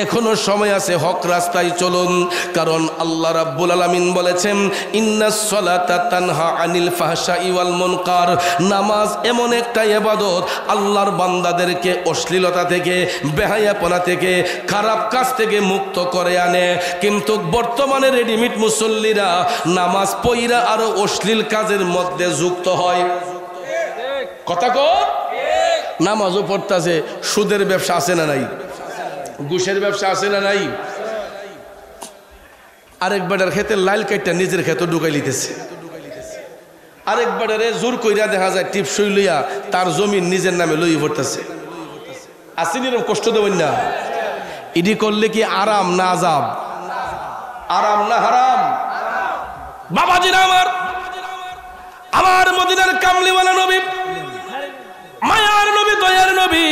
Speaker 1: এখনো সময় আছে, হক রাস্তায় চলুন। কারণ আল্লাহ রাব্বুল আলামিন বলেছেন, ইন্নাস সালাতা তানহা আনিল ফাহশাই ওয়াল মুনকার। নামাজ এমন একটা ইবাদত, আল্লাহর বান্দাদেরকে অশ্লীলতা থেকে, বেহায়াপনা থেকে, খারাপ কাজ থেকে মুক্ত করে আনে। কিন্তু বর্তমানে রেডিমেড মুসল্লিরা নামাজ পড়া আরো অশ্লীল কাজের মধ্যে যুক্ত হয়। কথা কও, নামাজও পড়তাছে, সুদের ব্যবসা আছে না নাই? ঘুষের ব্যবসা আছে না নাই? আরেক বেটার ক্ষেতে লাইল কাইটটা নিজের ক্ষেতে ঢুকাই লিতেছে, আরেক বেটারে জোর কইরা দেখা যায় টিপসই লইয়া তার জমিন নিজের নামে লই পড়তেছে। আসেনি এরকম কষ্ট দেবেন না? ইডি করলে কি আরাম না আযাব? আরাম না হারাম? বাবাজিরা আমার, আমার মদিনার কামলিওয়ালা নবী, মায়ার নবী, দয়ার নবী,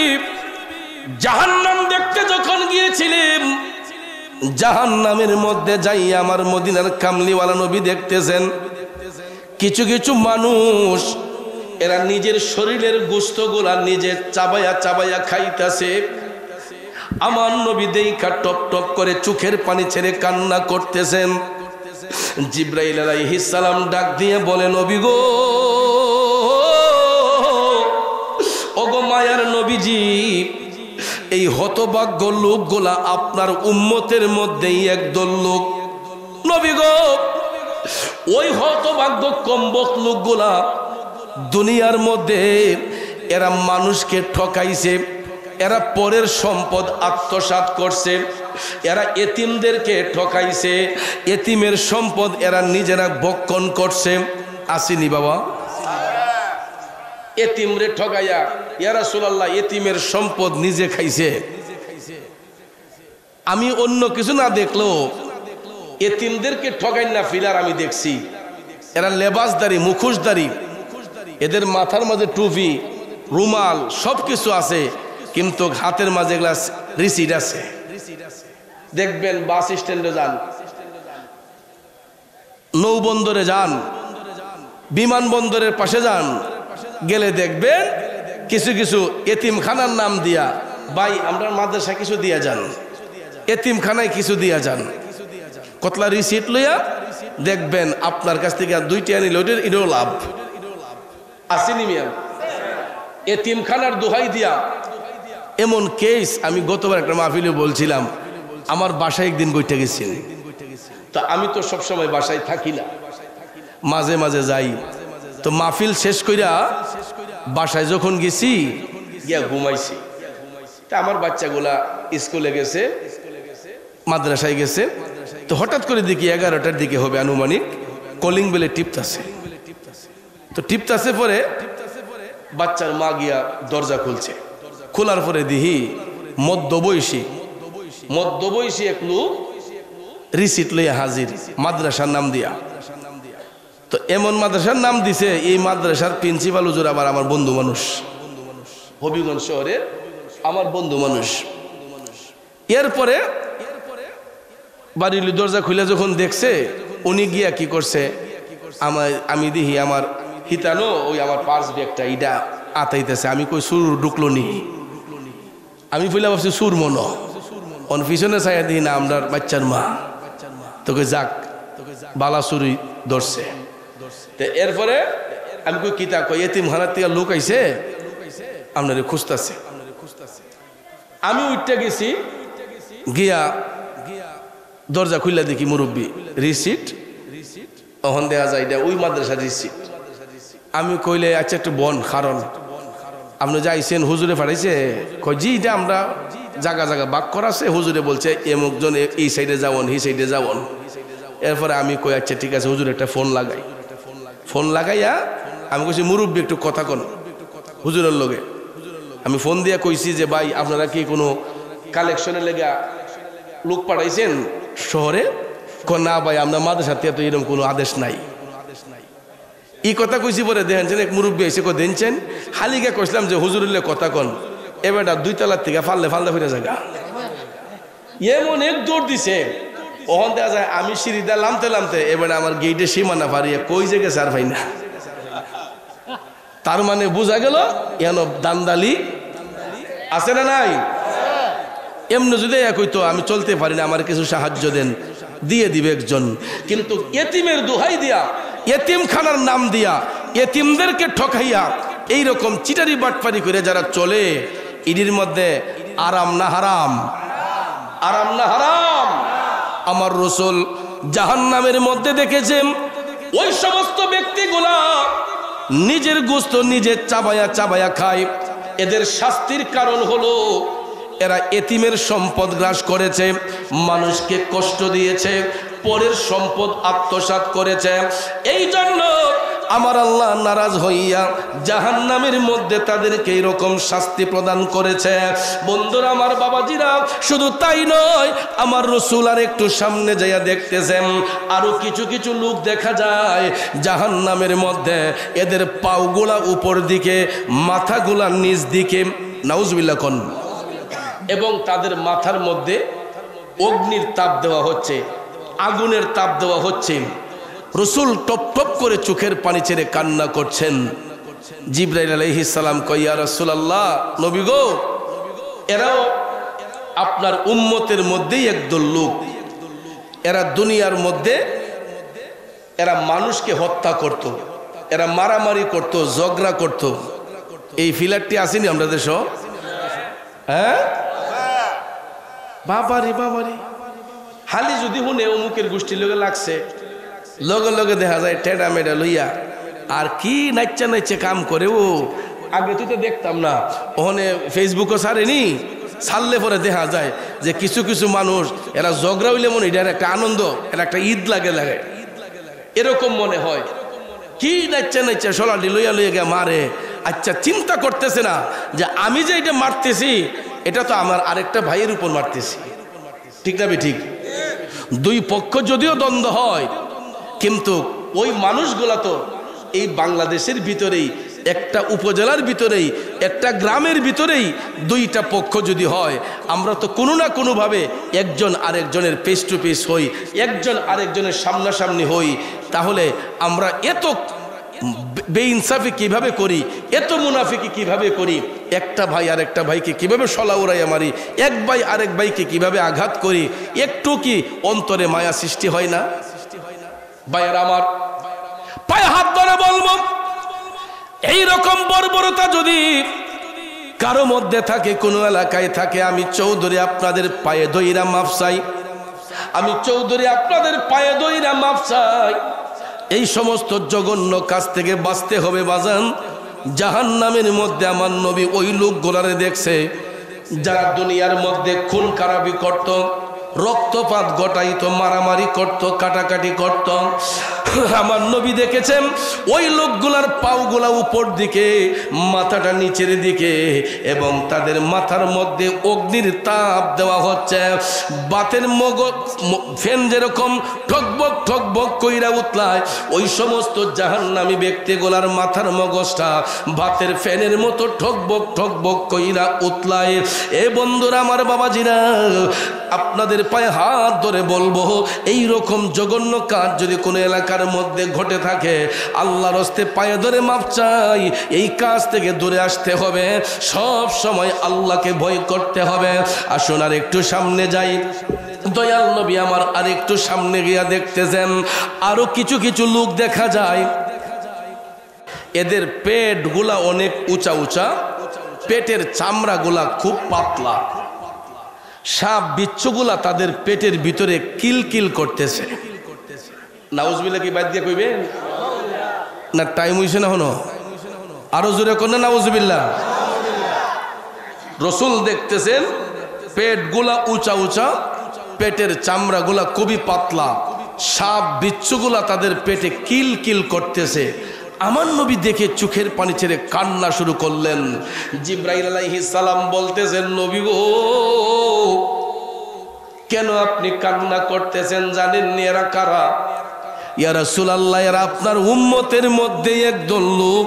Speaker 1: জাহান্নাম দেখতে যখন গিয়েছিলেন, জাহান্নামের মধ্যে যাই আমার মদিনার কামলিওয়ালা নবী দেখতেছেন কিছু কিছু মানুষ, এরা নিজের শরীরের গোশতগুলা নিজে চাবায়া চাবায়া খাইতেছে। আমার নবী দেখা টপ টপ করে চোখের পানি ছেড়ে কান্না করতেছেন। জিবরাইল আলাইহিস সালাম ডাক দিয়ে বলে, নবী গো, ওগো মায়ার নবীজি, এই হতভাগ্য লোকগুলা আপনার উম্মতের মধ্যেই একদল লোক। নবী গো, ওই হতভাগ্য কমবক লোকগুলা দুনিয়ার মধ্যে এরা মানুষকে ঠকাইছে, এরা পরের সম্পদ আত্মসাৎ করছে, এরা এতিমদেরকে ঠকাইছে, এতিমের সম্পদ এরা নিজেরা ভক্ষণ করছে। আসেনি বাবা? এতিমরে ঠকাইয়া ইয়া রাসূলুল্লাহ এতিমের সম্পদ নিজে খাইছে। আমি অন্য কিছু না দেখলো এতিমদেরকে ঠকাই না ফিলার আমি দেখছি। এরা লেবাসদারি, মুখোশদারি, এদের মাথার মাঝে টুপি রুমাল সব কিছু আছে, কিন্তু হাতের মাঝে এগুলা রিসিট আছে। দেখবেন বাস স্ট্যান্ডে যান, নৌবন্দরে যান, বিমানবন্দরের পাশে যান, গেলে দেখবেন কিছু কিছু এতিমখানার নাম দিয়া, ভাই আমরা মাদ্রাসা কিছু দিয়া যান, এতিমখানায় কিছু দিয়া যান, কতলা রিসিট লইয়া দেখবেন আপনার কাছ থেকে 2টি আনিল, এটাও লাভ আসেনি মিয়া। এতিমখানার দোহাই দিয়া এমন কেস আমি গতবার একটা মাহফিলে বলছিলাম, আমার বাসায় একদিন বইটা গেছি। তা আমি তো সবসময় বাসায় থাকি না, মাঝে মাঝে যাই। তো মাহফিল শেষ কইরা বাসায় যখন গেছি গিয়া ঘুমাইছি। তা আমার বাচ্চাগুলা স্কুলে গেছে, মাদ্রাসায় গেছে। তো হঠাৎ করে দেখি 11টার দিকে হবে আনুমানিক, কলিং বেলে টিপতাছে। তো টিপতাছে পরে বাচ্চার মা গিয়া দরজা খুলছে। খোলার পরে দিহি মধ্যবয়সী এক লোক রিসিট লইয়া হাজির, মাদ্রাসার নাম দিয়া। তো এমন মাদ্রাসার নাম দিছে, এই মাদ্রাসার প্রিন্সিপাল হুজুর আবার আমার বন্ধু মানুষ, হবিগঞ্জ শহরের আমার বন্ধু মানুষ। এরপরে বাড়ির দরজা খুলে যখন দেখছে, উনি গিয়া কি করছে, আমি দেখি আমার হিতানো ওই আমার পার্স ব্যাগটা ইটা আতাইতেছে। আমি কই সুর ঢুকলো নি, আমি বললাম ভাবছি সুর মনো, অন পিছনে চাইয়া দিই না আপনার বাচ্চার মা। তোকে যাক বালা চুরি ধরছে। এরপরে আমি কই কিতা কই, এতিমখানার থেকে লোক আইছে আপনারে খুঁজতেছে। আমি উঠতে গেছি, গিয়া দরজা খুললা দেখি মুরব্বী রিসিট, তখন দেখা যায় এটা ওই মাদ্রাসার রিসিট। আমি কইলে আচ্ছা একটু বন, কারণ আপনি যাইছেন হুজুরে পাঠাইছে? কই জি, এটা আমরা জায়গা জায়গা বাক করা আছে, হুজুরে বলছে এমুকজন এই সাইডে যাওন, এই সাইডে যাওন। এরপরে আমি কই আচ্ছা ঠিক আছে, হুজুর একটা ফোন লাগাই। ফোন লাগাইয়া আমি কইছি মুরব্বী একটু কথা কন হুজুরের লগে। আমি ফোন দিয়া কইছি যে ভাই আপনারা কি কোনো কালেকশনের লেগা লোক পাঠাইছেন শহরে? না ভাই, আমরা মাদ্রাসাতে তো এরকম কোনো আদেশ নাই। এই কথা কইছি পরে দেখেন এক মুরব্বী এসে দেনছেন, হালিকা কইছিলাম যে হুজুরের কথা কন, এবারটা 2 তলার থেকে ফাললে ফিরে জায়গা এমন এক দৌড় দিছে। ওখান দেখা যায় আমি সিঁড়িটা লামতে এবারে আমার গেইটে সীমানা পারিয়ে কই যে গেছে আর ভাই না। তার মানে বোঝা গেল এন দান্দালি আছে না নাই? এমনি যদি কইতো আমি চলতে পারি না, আমার কিছু সাহায্য দেন, দিয়ে দিবে একজন। কিন্তু এতিমের দোহাই দিয়া, এতিমখানার নাম দিয়া, এতিমদেরকে ঠকাইয়া এইরকম চিটারি বাটপারি করে যারা চলে, ইডির মধ্যে আরাম না হারাম? আরাম না হারাম? আমার রাসূল জাহান্নামের মধ্যে দেখেছেন ওই সমস্ত ব্যক্তিগুলা নিজের গোশত নিজে চাবায়া খায়। এদের শাস্তির কারণ হলো এরা এতিমের সম্পদ গ্রাস করেছে, মানুষকে কষ্ট দিয়েছে, পরের সম্পদ আত্মসাৎ করেছে। এই জন্য আমার আল্লাহ নারাজ হইয়া জাহান্নামের মধ্যে তাদেরকে এইরকম শাস্তি প্রদান করেছে। বন্ধুরা আমার, বাবাজিরা, শুধু তাই নয়, আমার রাসূল আর একটু সামনে যাইয়া দেখতেছেন আরো কিছু কিছু লোক দেখা যায় জাহান্নামের মধ্যে, এদের পাওগুলা উপর দিকে, মাথাগুলা নিচ দিকে, নাউজুবিল্লাহ কোন, এবং তাদের মাথার মধ্যে অগ্নির তাপ দেওয়া হচ্ছে, আগুনের তাপ দেওয়া হচ্ছে। রাসূল টপ টপ করে চোখের পানি ছেড়ে কান্না করছেন। জিবরাইল আলাইহিস সালাম কয়, ইয়া রাসূলুল্লাহ, নবী গো, এরাও আপনার উম্মতের মধ্যেই একদল লোক, এরা দুনিয়ার মধ্যে এরা মানুষকে হত্যা করত, এরা মারামারি করত, ঝগড়া করত। এই ফিলারটি আসেনি আমরা দেশ? হ্যাঁ বাবারে বাবারে, হালি যদি শুনে অমুকের গোষ্ঠীর লগে লাগছে, লগে লগে দেখা যায় টেডা মেডা লইয়া আর কি নাচা কাম করে। ও আগে তুই তো দেখতাম না, ওখানে ফেসবুকও ছাড়েনি, ছাড়লে পরে দেখা যায় যে কিছু কিছু মানুষ এরা ঝগড়া হইলে মনে এটার একটা আনন্দ, এরা একটা ঈদ লাগে এরকম মনে হয়। কি নাচা সোলাটি লইয়া গে মারে। আচ্ছা, চিন্তা করতেছে না যে আমি যে এটা মারতেছি এটা তো আমার আরেকটা ভাইয়ের উপর মারতেছি, ঠিক না? ঠিক। দুই পক্ষ যদিও দ্বন্দ্ব হয়, কিন্তু ওই মানুষগুলা তো এই বাংলাদেশের ভিতরেই একটা উপজেলার ভিতরেই, একটা গ্রামের ভিতরেই দুইটা পক্ষ যদি হয়, আমরা তো কোনো না কোনোভাবে একজন আরেকজনের ফেস টু ফেস হই, একজন আরেকজনের সামনাসামনি হই, তাহলে আমরা এত বেইনসাফি কিভাবে করি, এত মুনাফিকি কিভাবে করি, একটা ভাই আর একটা ভাইকে কিভাবে সলা উড়াইয়া মারি, এক ভাই আরেক ভাইকে কিভাবে আঘাত করি, একটু কি অন্তরে মায়া সৃষ্টি হয় না? ভাইয়ের আমার, পায়ে হাত ধরে বলবো, এইরকম বর্বরতা যদি কারো মধ্যে থাকে, কোনো এলাকায় থাকে, আমি চৌধুরী আপনাদের পায়ে দইরা মাফ চাই, আমি চৌধুরী আপনাদের পায়ে দইরা মাফ চাই। এই সমস্ত জঘন্য কাজ থেকে বাঁচতে হবে বাজান। জাহান্নামের মধ্যে আমার নবী ওই লোকগুলারে দেখছে যারা দুনিয়ার মধ্যে খুন খারাপি করত, রক্তপাত ঘটাইতো, মারামারি করত, কাটাকাটি করত। আমার নবী দেখেছেন ওই লোকগুলার পাওগুলা উপর দিকে, মাথাটা নিচের দিকে, এবং তাদের মাথার মধ্যে অগ্নির তাপ দেওয়া হচ্ছে। বাতের ফ্যান যেরকম ঠকবক ঠকবক কইরা উতলায়, ওই সমস্ত জাহান্নামী ব্যক্তিগুলার মাথার মগজটা বাতের ফ্যানের মতো ঠকবক ঠকবক কইরা উতলায়। এ বন্ধুরা আমার, বাবাজিরা, আপনাদের পায়ে হাত ধরে বলবো, এই রকম জঘন্য কাজ যদি কোনো এলাকার মধ্যে ঘটে থাকে, আল্লাহর হস্তে পায়ে ধরে মাপ চাই। এই কাজ থেকে দূরে আসতে হবে, সব সময় আল্লাহকে ভয় করতে হবে। আসুন আর একটু সামনে যাই। দয়াল নবী আমার আর একটু সামনে গিয়া দেখতেছেন আরো কিছু কিছু লোক দেখা যায়, এদের পেট গুলা অনেক উঁচা উঁচা, পেটের চামড়া গুলা খুব পাতলা, সাপ বিচ্ছুগুলা তাদের পেটের ভিতরে কিলকিল করতেছে। নাউজুবিল্লাহ কি বাদ দিয়ে কইবেন না? টাইম হইছে না? হনো আরো জোরে কোন নাউজুবিল্লাহ। রসুল দেখতেছেন পেটগুলা উঁচা উঁচা, পেটের চামড়াগুলা খুবই পাতলা, সাপ বিচ্ছুগুলা তাদের পেটে কিল কিল করতেছে। আমার নবী দেখে চোখের পানি ছেড়ে কান্না শুরু করলেন। জিব্রাইল আলাইহিস সালাম বলতেছেন, নবী গো, কেন আপনি কান্না করতেছেন? জানেননি এরা কারা? ইয়া রাসূলুল্লাহ, এরা আপনার উম্মতের মধ্যে একদল লোক,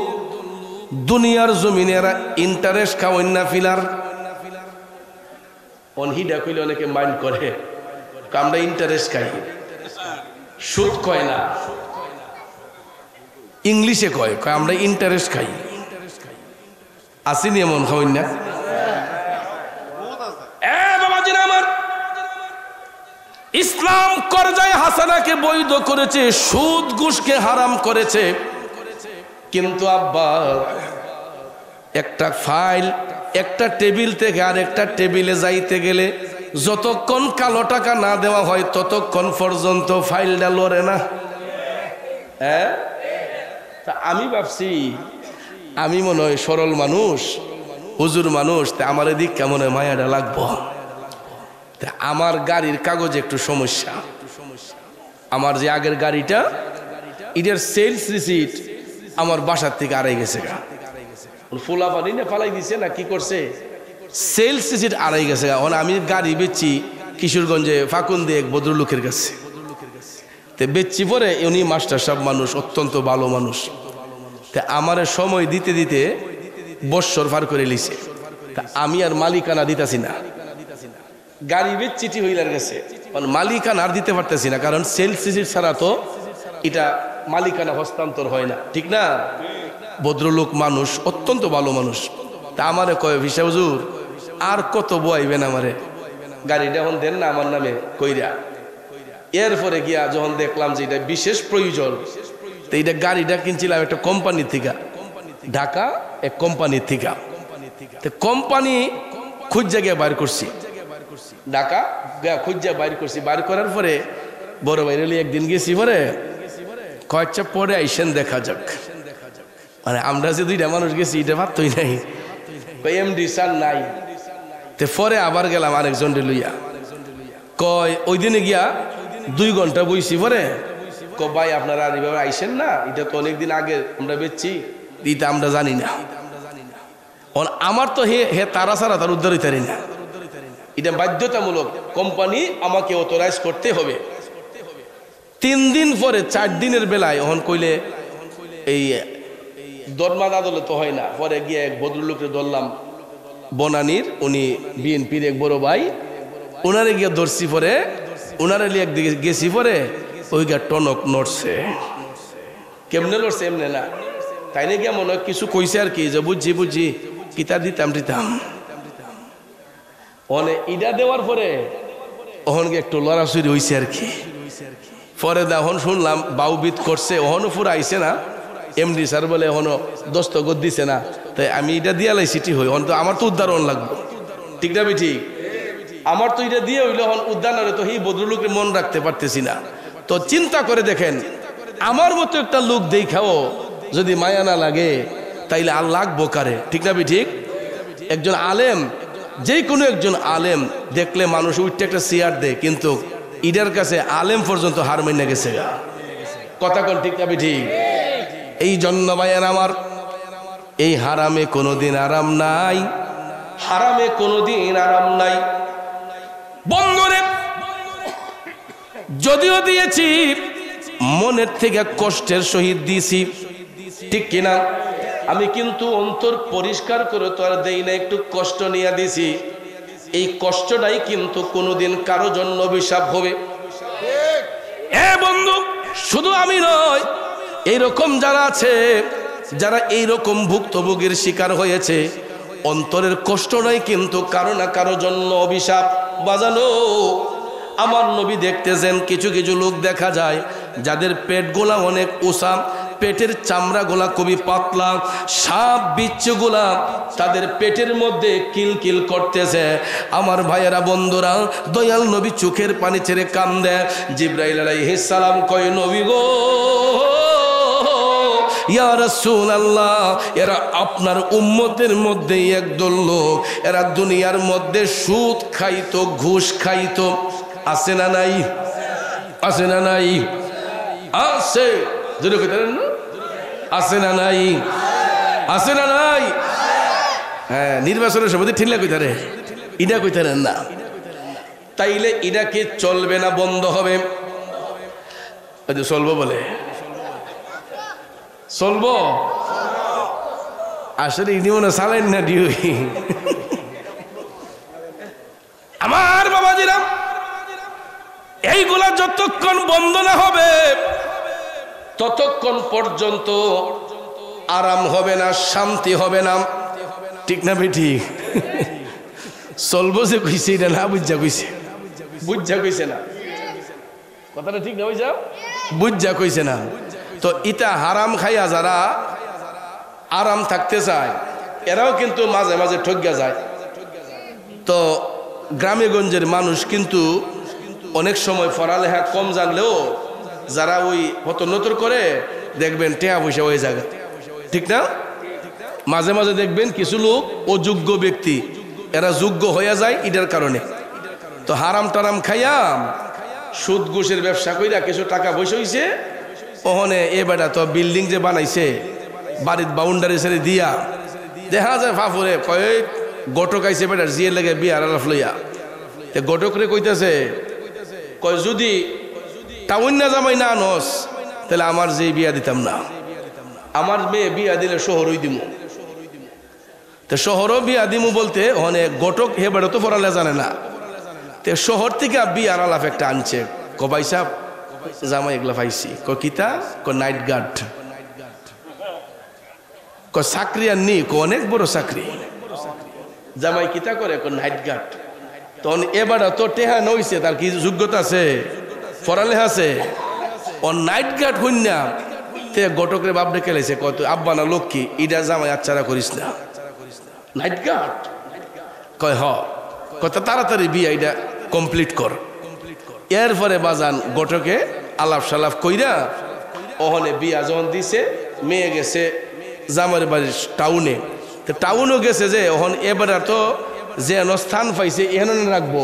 Speaker 1: দুনিয়ার জমিনে এরা ইন্টারেস্ট খাওয়ান না ফিলার। অনহিডা কইলে অনেকে মাইন্ড করে, আমরা ইন্টারেস্ট খাই, সুদ কয় না, ইংলিশে কয় আমরা ইন্টারেস্ট খাই। আসেনি এমন খাওয়ান না? আমার ইসলাম করজায় হাসানাকে বৈধ করেছে, সুদ ঘুষকে হারাম করেছে, কিন্তু আব্বা একটা ফাইল একটা টেবিল থেকে আর একটা টেবিলে যাইতে গেলে যতক্ষণ কালো টাকা না দেওয়া হয় ততক্ষণ পর্যন্ত ফাইলটা লড়ে না। হ্যাঁ, তা আমি ভাবছি আমি মনে হয় সরল মানুষ, হুজুর মানুষ, তা আমার এদিক কেমন হয় মায়াটা লাগবো। তা আমার গাড়ির কাগজে একটু সমস্যা, আমার যে আগের গাড়িটা এটার সেলস রিসিট আমার বাসার থেকে আড়াই গেছে, ফোলা পানি না ফালাই দিছে না কি করছে, সেলস রিসিট আড়াই গেছে। এখন আমি গাড়ি বেচছি কিশোরগঞ্জে ফাকুন্দে এক ভদ্রলোকের কাছে, তে বেচছি পরে উনি মাস্টার সাহেব মানুষ, অত্যন্ত ভালো মানুষ, তা আমার সময় দিতে দিতে বৎসর পার করে লিছে। তা আমি আর মালিকানা দিতেছি না, গাড়ি বেচছি হইলার গেছে, মালিকানা আর দিতে পারতেছি না, কারণ সেলস রিসিট ছাড়া তো এটা মালিকানা হস্তান্তর হয় না, ঠিক না? ভদ্রলোক মানুষ, অত্যন্ত ভালো মানুষ। তা আমারে কয়, ভিসা হুজুর আর কত বইবেন আমারে, গাড়িটা এখন দেন না আমার নামে কইরা। এরপরে গিয়া যখন দেখলাম যে এটা বিশেষ প্রয়োজন, তো এইটা গাড়িটা কিনছিলাম একটা কোম্পানি থেকে, ঢাকা এক কোম্পানি থেকে, তো কোম্পানি খুঁজা গিয়ে বাইর করছি, ঢাকা খুঁজা বাইর করছি। বাইর করার পরে বড় বাইরে একদিন গেছি, পরে কয়েকটা পরে আইসেন দেখা যাক। মানে আমরা যে দুইটা মানুষ গেছি এটা ভাবতই নাই, এমডি স্যার নাই। তে পরে আবার গেলাম আরেকজন লইয়া, কয় ওই দিনে গিয়া 2 ঘন্টা বইছি, পরে ক ভাই আপনারা এইভাবে আইসেন না, এটা তো অনেকদিন আগে আমরা বেচছি, এটা আমরা জানি না। আমার তো হে তারা ছাড়া তার উদ্ধার হইতে না, এটা বাধ্যতামূলক, কোম্পানি আমাকে অথরাইজ করতে হবে। 3 দিন পরে 4 দিনের বেলায় এখন কইলে এই দরমা না ধরলে তো হয় না। পরে গিয়ে এক ভদ্রলোককে ধরলাম বনানীর, উনি বিএনপির এক বড় ভাই, ওনারে গিয়ে ধরছি, পরে ওনারে লিয়ে একদিকে গেছি, পরে ওই গা টনক নড়ছে। কেমনে লড়ছে? এমনে না, তাই না গিয়া মনে হয় কিছু কইছে আর কি, যে বুঝছি বুঝছি কিতা দিতাম দিতাম। অনে ইডা দেওয়ার পরে ওহন একটু লড়াচড়ি হয়েছে আর কি। পরে এখন শুনলাম বাউবিদ করছে, ওহনও পুরো আইছে না, এমডি স্যার বলে এখনো দস্তখত দিছে না, তাই আমি এটা দিয়ে লাই সিটি হই, তো আমার তো উদ্ধারণ লাগবে, ঠিক না? ঠিক, আমার তো এটা দিয়ে হইলে এখন উদ্ধার না, তো এই ভদ্রলোকে মন রাখতে পারতেছি না। তো চিন্তা করে দেখেন, আমার মতো একটা লোক দেখাও যদি মায়া না লাগে, তাইলে আর লাগবো কারে, ঠিক না? ঠিক, একজন আলেম, যে কোনো একজন আলেম দেখলে মানুষ উঠতে একটা চেয়ার দেয়, কিন্তু ইডার কাছে আলেম পর্যন্ত হার মেনে গেছে। কথা কোন ঠিক না? ঠিক, এই জন্য ভাইয়ের আমার, এই হারামে কোনোদিন আরাম নাই, হারামে কোনোদিন আরাম নাই। বন্ধুরে, যদিও দিয়েছি মনের থেকে কষ্টের সহিত দিয়েছি, ঠিক কিনা? আমি কিন্তু অন্তর পরিষ্কার করে তো আর দেই না, একটু কষ্ট নিয়ে দিছি। এই কষ্টটাই কিন্তু কোনোদিন কারো জন্য অভিশাপ হবে। বন্ধু, শুধু আমি নয়, এইরকম যারা আছে, যারা এইরকম ভুক্তভোগীর শিকার হয়েছে, অন্তরের কষ্টটাই কিন্তু কারো না কারো জন্য অভিশাপ। বাজানো, আমার নবী দেখতেছেন কিছু কিছু লোক দেখা যায় যাদের পেট গোলা অনেক উঁচা, পেটের চামড়া গোলা খুবই পাতলা, সাপ বিচ্ছু গোলা তাদের পেটের মধ্যে কিলকিল করতেছে। আমার ভাইয়েরা, বন্ধুরা, দয়াল নবী চোখের পানি ছেড়ে কান্দে। জিবরাইল আলাইহিস সালাম কয়, নবী গো, ইয়া রাসূলুল্লাহ, এরা আপনার উম্মতের মধ্যে একদল লোক, এরা দুনিয়ার মধ্যে সুদ খাইতো, ঘুষ খাইতো, আছে না নাই? আছে না নাই? আছে, জোরে কইতেন না? আছে না নাই? আছে না নাই? হ্যাঁ, নির্বাচনের সময় ঠিকলা কইতারে, ইডা কইতারেন না। তাইলে ইডা কি চলবে না বন্ধ হবে? চলবো বলে চলবো? আসলে ইনি মনে চালেন না ডিউই। আমার বাবাজিরা, এইগুলা যতক্ষণ বন্ধ না হবে ততক্ষণ পর্যন্ত আরাম হবে না, শান্তি হবে না, ঠিক না? ঠিক, চলবো যে কইছে, এটা না বুঝা কইছে, বুঝা কইছে না, কথাটা ঠিক না? বুঝা বুঝা কইছে না। তো ইটা হারাম খাইয়া যারা আরাম থাকতে চায়, এরাও কিন্তু মাঝে মাঝে ঠকিয়া যায়। তো গ্রামে গঞ্জের মানুষ কিন্তু অনেক সময় পড়ালেখা কম জানলেও যারা ওই হতনতর করে, দেখবেন টেয়া পয়সা হয়ে যায়, ঠিক না? মাঝে মাঝে দেখবেন কিছু লোক অযোগ্য ব্যক্তি, এরা যোগ্য হয়ে যায় এটার কারণে। তো হারাম টারাম খাইয়া সুদ ঘুষের ব্যবসা কইরা কিছু টাকা পয়সা হইছে, ওখানে এ বেটা তো বিল্ডিং যে বানাইছে বাড়ির বাউন্ডারি ছেড়ে দিয়া, দেখা যায় ফাফুরে কয় গটক আইছে বেটার জিয়ে লেগে বিয়ার আলাপ লইয়া। গটক রে কইতেছে, কয় যদি টাউন না জামাই না আনস, তাহলে আমার যে বিয়া দিতাম না, আমার মেয়ে বিয়া দিলে শহরই দিমু। তো শহরও বিয়া দিমু বলতে ওখানে গটক হে বেটা তো পড়ালে জানে না, তো শহর থেকে বিয়ার আলাপ একটা আনছে। কবাই সাহেব জামাই এগুলা পাইছি, ক কিতা, ক নাইট গার্ড, ক চাকরি আর নি, ক অনেক বড় চাকরি। জামাই কিতা করে, ক নাইট গার্ড। তখন এবার তো টেহা নইছে, তার কি যোগ্যতা আছে, পড়ালেখা আছে, ও নাইট গার্ড হইনা তে গটকরে বাপ ডেকে লাইছে, কত আব্বা না লক্ষ্মী, ইডা জামাই আচ্ছারা করিস না, নাইট গার্ড। কয় হ, কত তাড়াতাড়ি বিয়া এটা কমপ্লিট কর। এরপরে বাজান গটকে আলাপ সালাপ কইরা ওখানে বিয়া যখন দিছে, মেয়ে গেছে জামার বাড়ির টাউনে। তো টাউনও গেছে যে ওখানে এবার তো যে স্থান পাইছে এখানে রাখবো,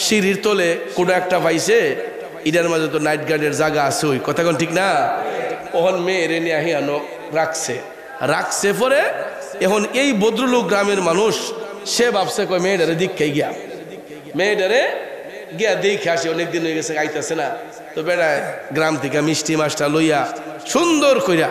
Speaker 1: সিঁড়ির তলে কোনো একটা পাইছে, ইডার মাঝে তো নাইট গার্ডের জায়গা আছে, ওই কথা কোন ঠিক না? ওখান মেয়েরে নিয়ে আহিয়ানো রাখছে পরে এখন এই ভদ্রলোক গ্রামের মানুষ, সে ভাবছে কয় মেয়েটারে দীক্ষায় গিয়া, মেয়েটারে গিয়া দেখে আসে, অনেকদিন হয়ে গেছে আইতাছে না। তো বেড়ায় গ্রাম থেকে মিষ্টি মাছটা লইয়া সুন্দর কইরা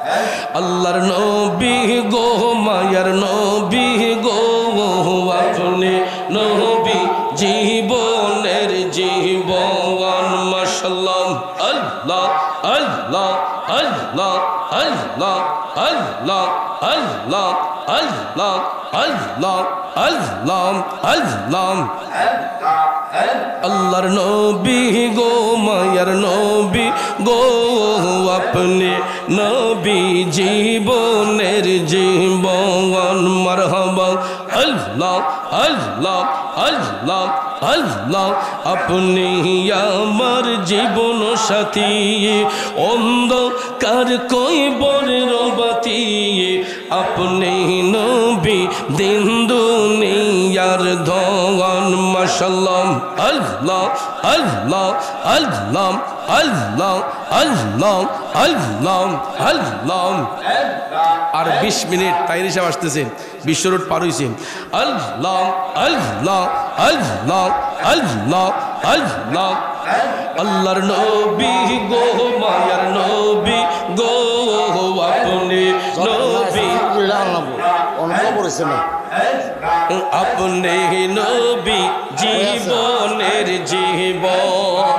Speaker 1: আল্লাহর নবী গো মায়ার নবী গো আপনি নবী জীবনের জীবন মাশাআল্লাহ আল্লাহ আল্লাহ আল্লাহ আল্লাহ আল্লাহ আল্লাহ আল্লাহ আল্লাহ আল্লাহ আল্লাহ আল্লাহর নবী গো মায়ার নবী গো আপনি নবী জীবনের জীবন মারহাবা আল্লাহ আল্লাহ আল্লাহ আল্লাহ আপনি আমার জীবন সাথী অন্ধকার কইবরের বাতি আপনি নবী দিন দুনিয়ার ধন মাশাআল্লাহ আল্লাহ আল্লাহ আল্লাহ আল্লাহ আল্লাহ আল্লাহ আল্লাহ আর 20 মিনিট তাইর হিসাব আসতেছে বিশ্ব রোড পার হইছে আল্লাহ আল্লাহ আল্লাহ আল্লাহ আল্লাহ আল্লাহর নবী গো মায়ার নবী গো আপনি নবী আপনি নবী জীবনের জীবন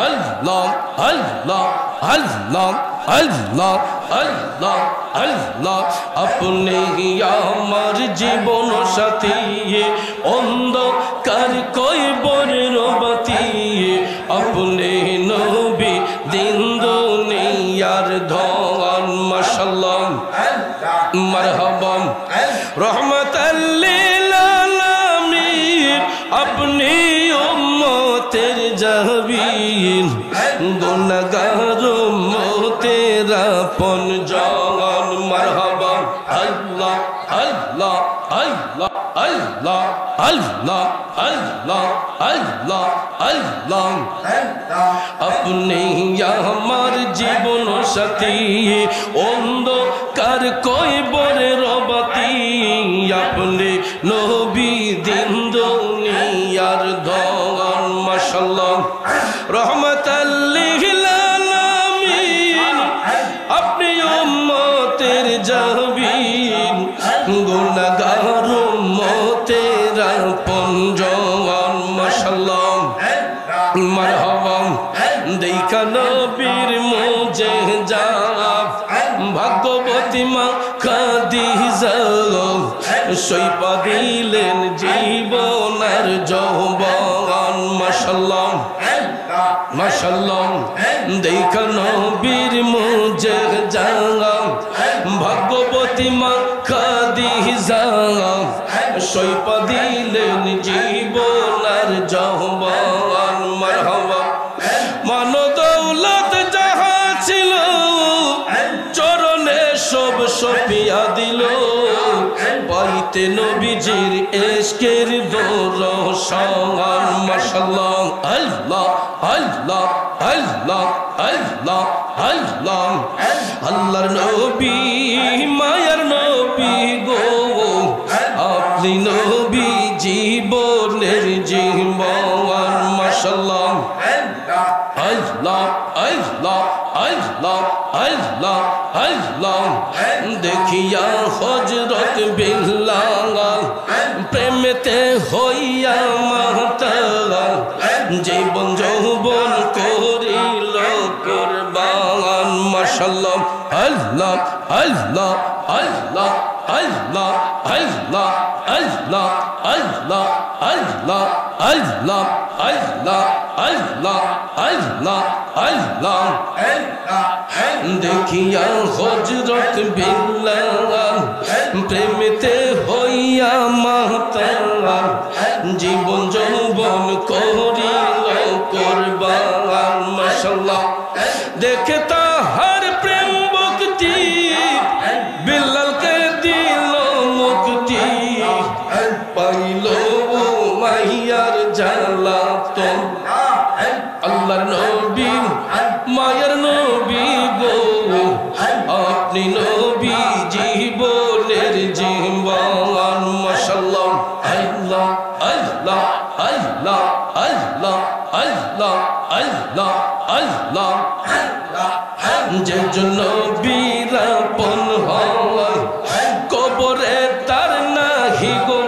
Speaker 1: আল্লাহ আল্লাহ আল্লাহ আল্লাহ আল্লাহ আল্লাহ আপনি আমার জীবন সাথী অন্ধকার কইবরের বাতি আপনি নবী দিন দুনিয়ার ধন মাশাআল্লাহ মারহাবা রহমাতাল লিল আলামিন আপনি উম্মতের জাবিন গুনাহগার উম্মতের আপন জন মারহাবা আল্লাহ আল্লাহ আল্লাহ আল্লাহ আল্লাহ আল্লাহ আল্লাহ আল্লাহ আপনি আমার জীবন সাথী অন্ধকার কইবরের বাতি আপনি নবী দিন দুনিয়ার ধন মাশাআল্লাহ রহমাতাল লিল আলামিন আপনি উম্মতের জাবিন গুনাহগার উম্মতের আপন জন মাশাআল্লাহ মারহাবা দেখা নবীর মুজিজা ভাগ্যবতী মা খাদিজা সইপা দিলেন জীবন আর যৌবন মাশাআল্লাহ মাশাআল্লাহ দেখা নবীর মুজিজা ভাগ্যবতী মা খাদিজা সইপা দিলেন জীবন আর যৌবন মারহাবা মান দৌলত যাহা ছিল চরণে সব সপিয়া দিল পাইতে নবীজির ইশকের দরশন মাশাআল্লাহ আল্লাহ আল্লাহ আল্লাহ আল্লাহ আল্লাহ আল্লাহর নবী মায়ার নবী গো আপনি নবী জীবনের জীবন মাশাআল্লাহ আল্লাহ আল্লাহ আল্লাহ আল্লাহ আল্লাহ দেখিয়া হযরত বিল্লাল প্রেমেতে হইয়া মাতাল জীবন যৌবন করিল কুরবান মাশাআল্লাহ আল্লাহ আল্লাহ আল্লাহ আল্লাহ আল্লাহ আল্লাহ আল্লাহ আল্লাহ আল্লাহ আল্লাহ আল্লাহ আল্লাহ আল্লাহ দেখিয়া হযরত বিল্লাল প্রেমেতে হইয়া মাতাল জীবন যৌবন করিল কুরবান মাশাআল্লাহ দেখে তাহার প্রেম ভক্তি বিল্লালকে দিল মুক্তি পাইল মাইয়ার জালাতন আল্লাহর নবী মায়ার নবী গো আপনি নবী জীবনের জীবন মাশাআল্লাহ আল্লাহ আল্লাহ আল্লাহ আল্লাহ আল্লাহ আল্লাহ আল্লাহ যে জন্য আপন হয় কবরে তার নাহি গো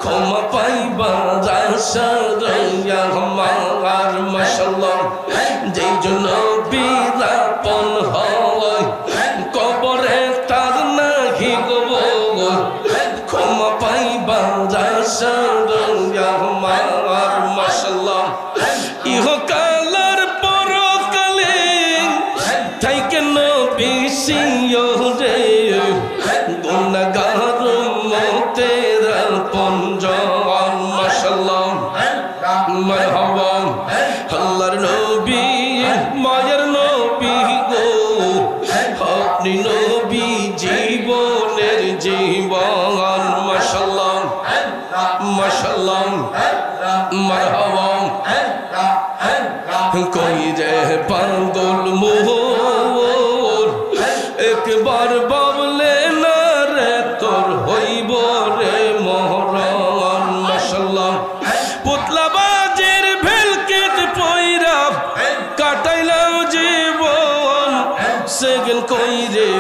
Speaker 1: ক্ষমা পাইবার আশা রইয়া আমার মাশাআল্লাহ যেই জন্য বীর আপন হয় কবরে তার নাহি গো ক্ষমা পাইবার আশা রইয়া আমার মাশাআল্লাহ ইহকালের পরকালে থাইকে নবী সিয়রে গুনাহগার উম্মতের পঞ্জন মাশাআল্লাহ মারহাবা আল্লাহর নবী মায়ের নবী গো আপনি নবী জীবনের জীবন মাশাআল্লাহ মাশাআল্লাহ মারহাবা কই যে পাগল মোর একবার বাবলে না রে তোর হইব রে মহরণ মাশাআল্লাহ পুতলা বাজের ভেলকেট পয়রা কাটাইলাম জীবন সেদিন কই রে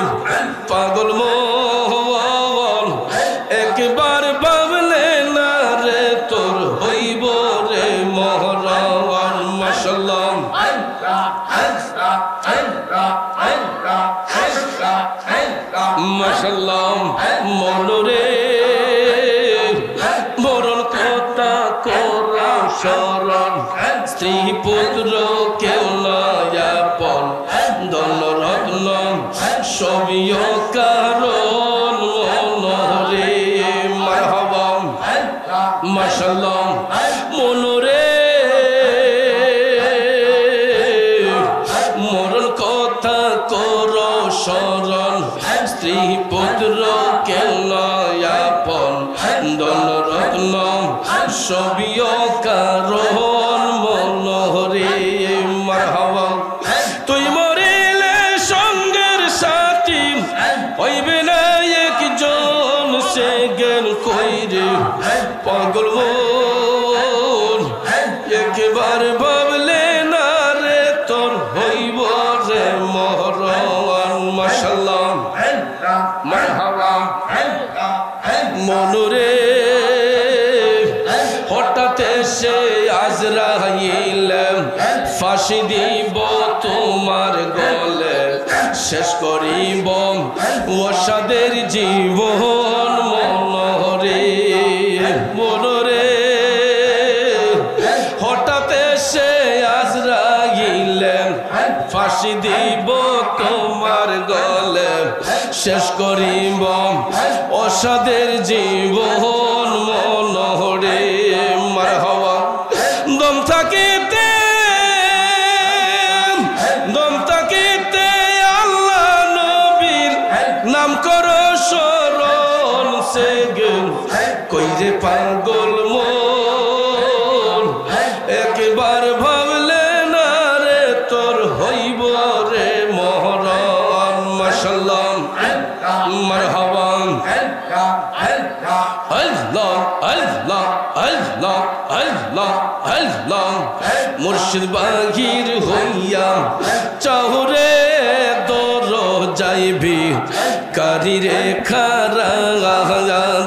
Speaker 1: পাগল মোর একবার বাবলে না রে তোর হইব রে মহরণ মাশাআল্লাহ মাশাআল্লাহ মনরে মরণ কথা করা শরণ স্ত্রী পুত্র কেউ নয় আপন ধন রত্ন সবই কারণ মনরে মারহাবা মাশাআল্লাহ মনরে মরণ কথা করো শরণ স্ত্রী পুত্র কেউ নয় আপন ধন রত্ন সবই কারণ মনরে মারহাবা তুই মরিলে সঙ্গের সাথী হইবে না একজন সে জ্ঞান কইরে পাগল মন একবার ভাবলে না রে তোর হইব রে মহরণ মাশাআল্লাহ মারহাবা মনরে হঠাৎ এসে আজরাইল ফাঁসি দিব তোমার গলে শেষ করিব ওসাদের জীবন মনরে মনরে হঠাৎ এসে আজরাইল ফাঁসি দিব তোমার গলে শেষ করিব ওসাদের জীবন মনরে মারহাবা দম থাকিতে আল্লাহ নবীর নাম করো শরণ সে কইরে পাগল মন একবার ভাবলে না রে তোর হইব রে মহরণ মাশাআল্লাহ মারহাবা আল্লাহ আল্লাহ আল্লাহ আল্লাহ আল্লাহ মুর্শিদ বাহির হইয়া চাহুরে দর যাইবি কারিরে খারা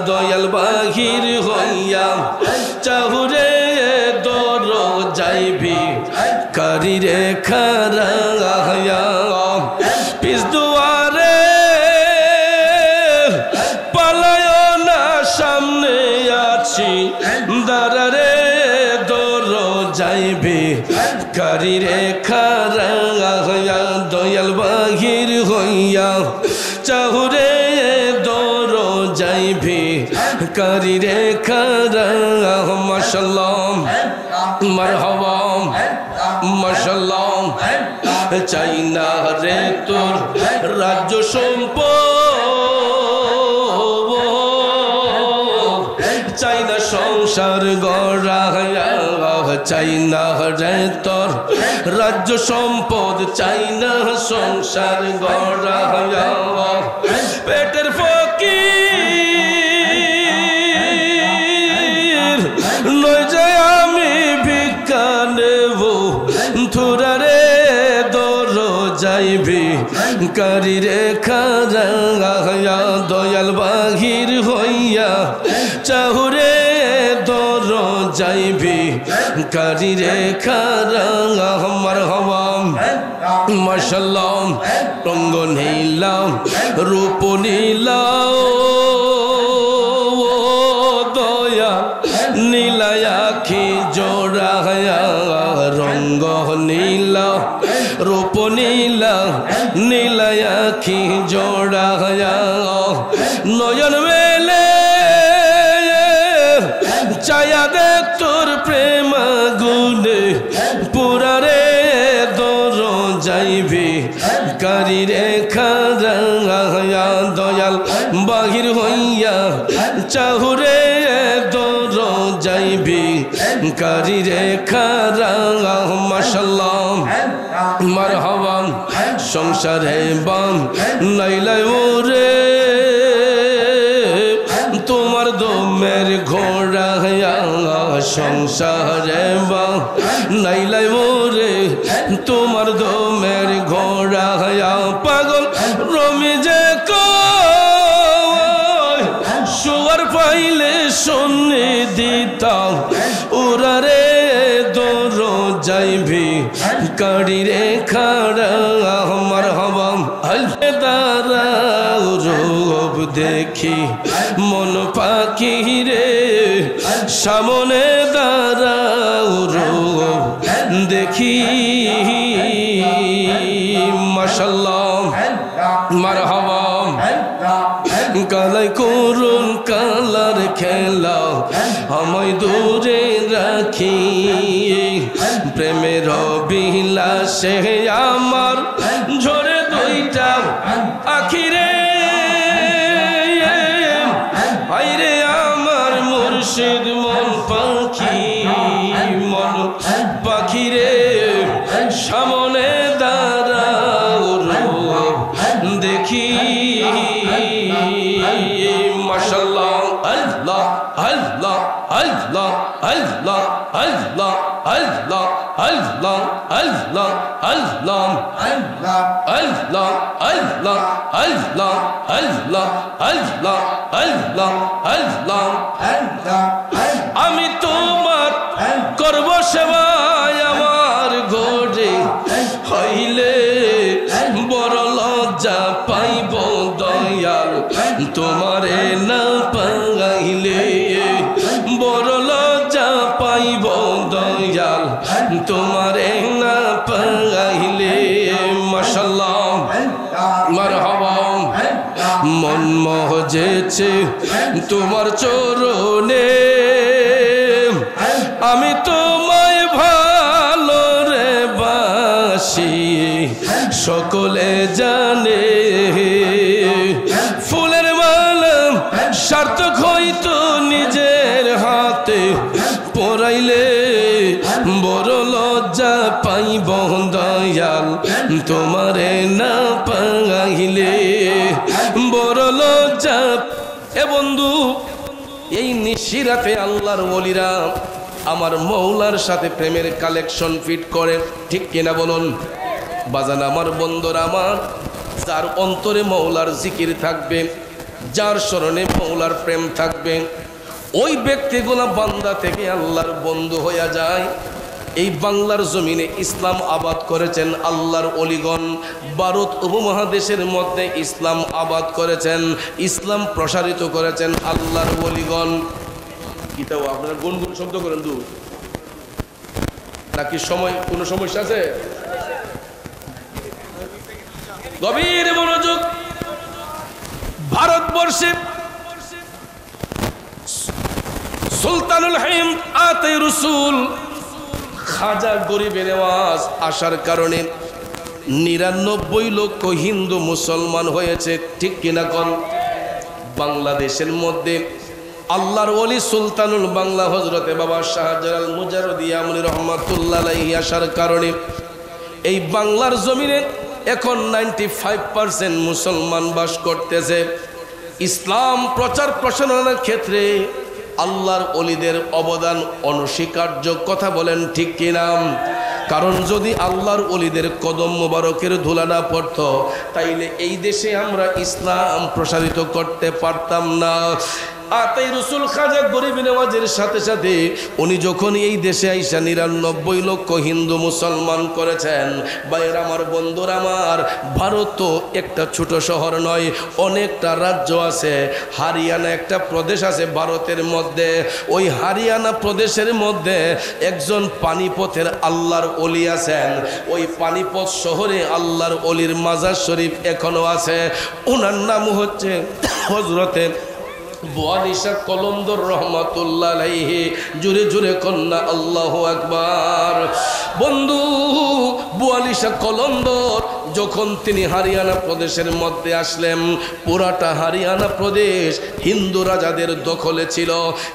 Speaker 1: দয়াল বাহির হইয়া চাহুরে দর যাইবি কারিরে খারা পিস দুয়ারে পালায় না সামনে আছি দাঁড়ারে দর যাইবে কারিরে খারা দয়াল বাহির হইয়া চাহুরে দর যাইবে কারিরে খারা মাশাআল্লাহ মারহাবা মাশাআল্লাহ চাই না রে তোর রাজ্য সম্পদ চাই না সংসার গড়া চাই না রে তোর রাজ্য সম্পদ চাই না সংসার গড়া পেটের ফকির নয় যায় আমি ভিক্ষা নেব থুরারে দর যাইবি কারি রেখা রাঙা দয়াল বাহির হইয়া চাহুরে দর যাইবি কারি রেখা রাঙা আমার হওয়াম মাশাআল্লাহ রঙ্গ নীলাম রূপ নীলাম দয়া নীলায়াখি জোড়া রঙ্গ নীলা রূপ নীলা নীলায়াখি জোড়া নয়ন মেলে চায়া দে তোর প্রেম গুণে পুরারে দর যাইবি কারি রেখা রাঙা দয়াল বাহির হইয়া চাহুরে দর যাইবি কারি রেখা রাঙা মাশাআল্লাহ মারহাবা সংসারে বাম নাইলাই ওরে তোমার দমের ঘোড়া সংসারে বাম নাইলাই ওরে তোমার দমের ঘোড়া পাগল রমি যে শুয়ার পাইলে শুনে দিতাম উরারে দর যাইবি কারি রেখা আমার হবাম দারা রূপ দেখি মন পাখি রে সামনে দারা রূপ দেখি মাশাআল্লাহ মারহাবা কালাই করুন কালার খেলা আমায় দূরে রাখি প্রেমের বিলাসে আমার ঝরে দুইটা আখিরে আইরে আমার মুর্শিদ মন পাখি মন পাখিরে সামনে দাঁড়াও দেখি মাশাআল্লাহ আল্লাহ আল্লাহ আল্লাহ আল্লাহ আল্লাহ আল্লাহ আল্লাহ আল্লাহ আল্লাহ আল্লাহ আল্লাহ আল্লাহ আল্লাহ আল্লাহ আল্লাহ আল্লাহ আল্লাহ আমি তোমার করব সেবায় আমার ঘরে হইলে বড় লজ্জা পাইব দয়াল তোমারে না পাইলে বড় লজ্জা পাইব দয়াল তোমারে না পাইলে মাশাআল্লাহ মারহাবা মন মহজেছে তোমার চরণে আমি তোমায় ভালো রে বাসি সকলে জানে ফুলের মালা সার্থক হইতো নিজের হাতে পরাইলে বড় লজ্জা পাইব দয়াল তোমারে না পাইলে বড় লজ্জা। এ বন্ধু এই নিশিরাতে আল্লাহর ওলিরা আমার মৌলার সাথে প্রেমের কালেকশন ফিট করে, ঠিক কিনা বলুন বাজান? আমার বন্ধুরা আমার, যার অন্তরে মৌলার জিকির থাকবে, যার স্মরণে মৌলার প্রেম থাকবে, ওই ব্যক্তিগুলা বান্দা থেকে আল্লাহর বন্ধু হইয়া যায়। এই বাংলার জমিনে ইসলাম আবাদ করেছেন আল্লাহর ওলিগণ, ভারত উপমহাদেশের মধ্যে ইসলাম আবাদ করেছেন, ইসলাম প্রসারিত করেছেন আল্লাহর ওলিগণ। কিতাও আপনারা গুনগুন শব্দ করেন দু নাকি সময় কোনো সমস্যা আছে? গভীর মনোযোগ। ভারতবর্ষে সুলতানুল হিন্দ আতে রসুল খাজা গরিবের আওয়াজ আসার কারণে ৯৯ লক্ষ হিন্দু মুসলমান হয়েছে, ঠিক কিনা কোন? বাংলাদেশের মধ্যে আল্লাহর ওলি সুলতানুল বাংলা হযরতে বাবা শাহজালাল মুজাররদি আমলি রহমাতুল্লাহ আলাইহি আসার কারণে এই বাংলার জমিনে এখন 95% মুসলমান বাস করতেছে। ইসলাম প্রচার প্রসারণের ক্ষেত্রে আল্লাহর ওলিদের অবদান অনস্বীকার্য, কথা বলেন ঠিক কিনা? কারণ যদি আল্লাহর ওলিদের কদম মোবারকের ধুলা না পড়তো তাইলে এই দেশে আমরা ইসলাম প্রসারিত করতে পারতাম না। তাই রসুল খাজা গরিব নওয়াজের সাথে সাথে উনি যখন এই দেশে আইসা ৯৯ লক্ষ হিন্দু মুসলমান করেছেন। ভাইয়ের আমার, বন্ধুর আমার, ভারত তো একটা ছোট শহর নয়, অনেকটা রাজ্য আছে। হারিয়ানা একটা প্রদেশ আছে ভারতের মধ্যে। ওই হারিয়ানা প্রদেশের মধ্যে একজন পানিপথের আল্লাহর ওলি আছেন। ওই পানিপথ শহরে আল্লাহর ওলির মাজার শরীফ এখনো আছে। ওনার নাম হচ্ছে হযরতে বুয়ালি শাহ কলন্দর রহমাতুল্লাহ আলাইহি। জুড়ে জুড়ে কন্যা আল্লাহু আকবার। বন্ধু, বুয়ালি শাহ কলন্দর যখন তিনি হারিয়ানা প্রদেশের মধ্যে আসলেন, পুরাটা হারিয়ানা প্রদেশ হিন্দু রাজাদের দখলে ছিল।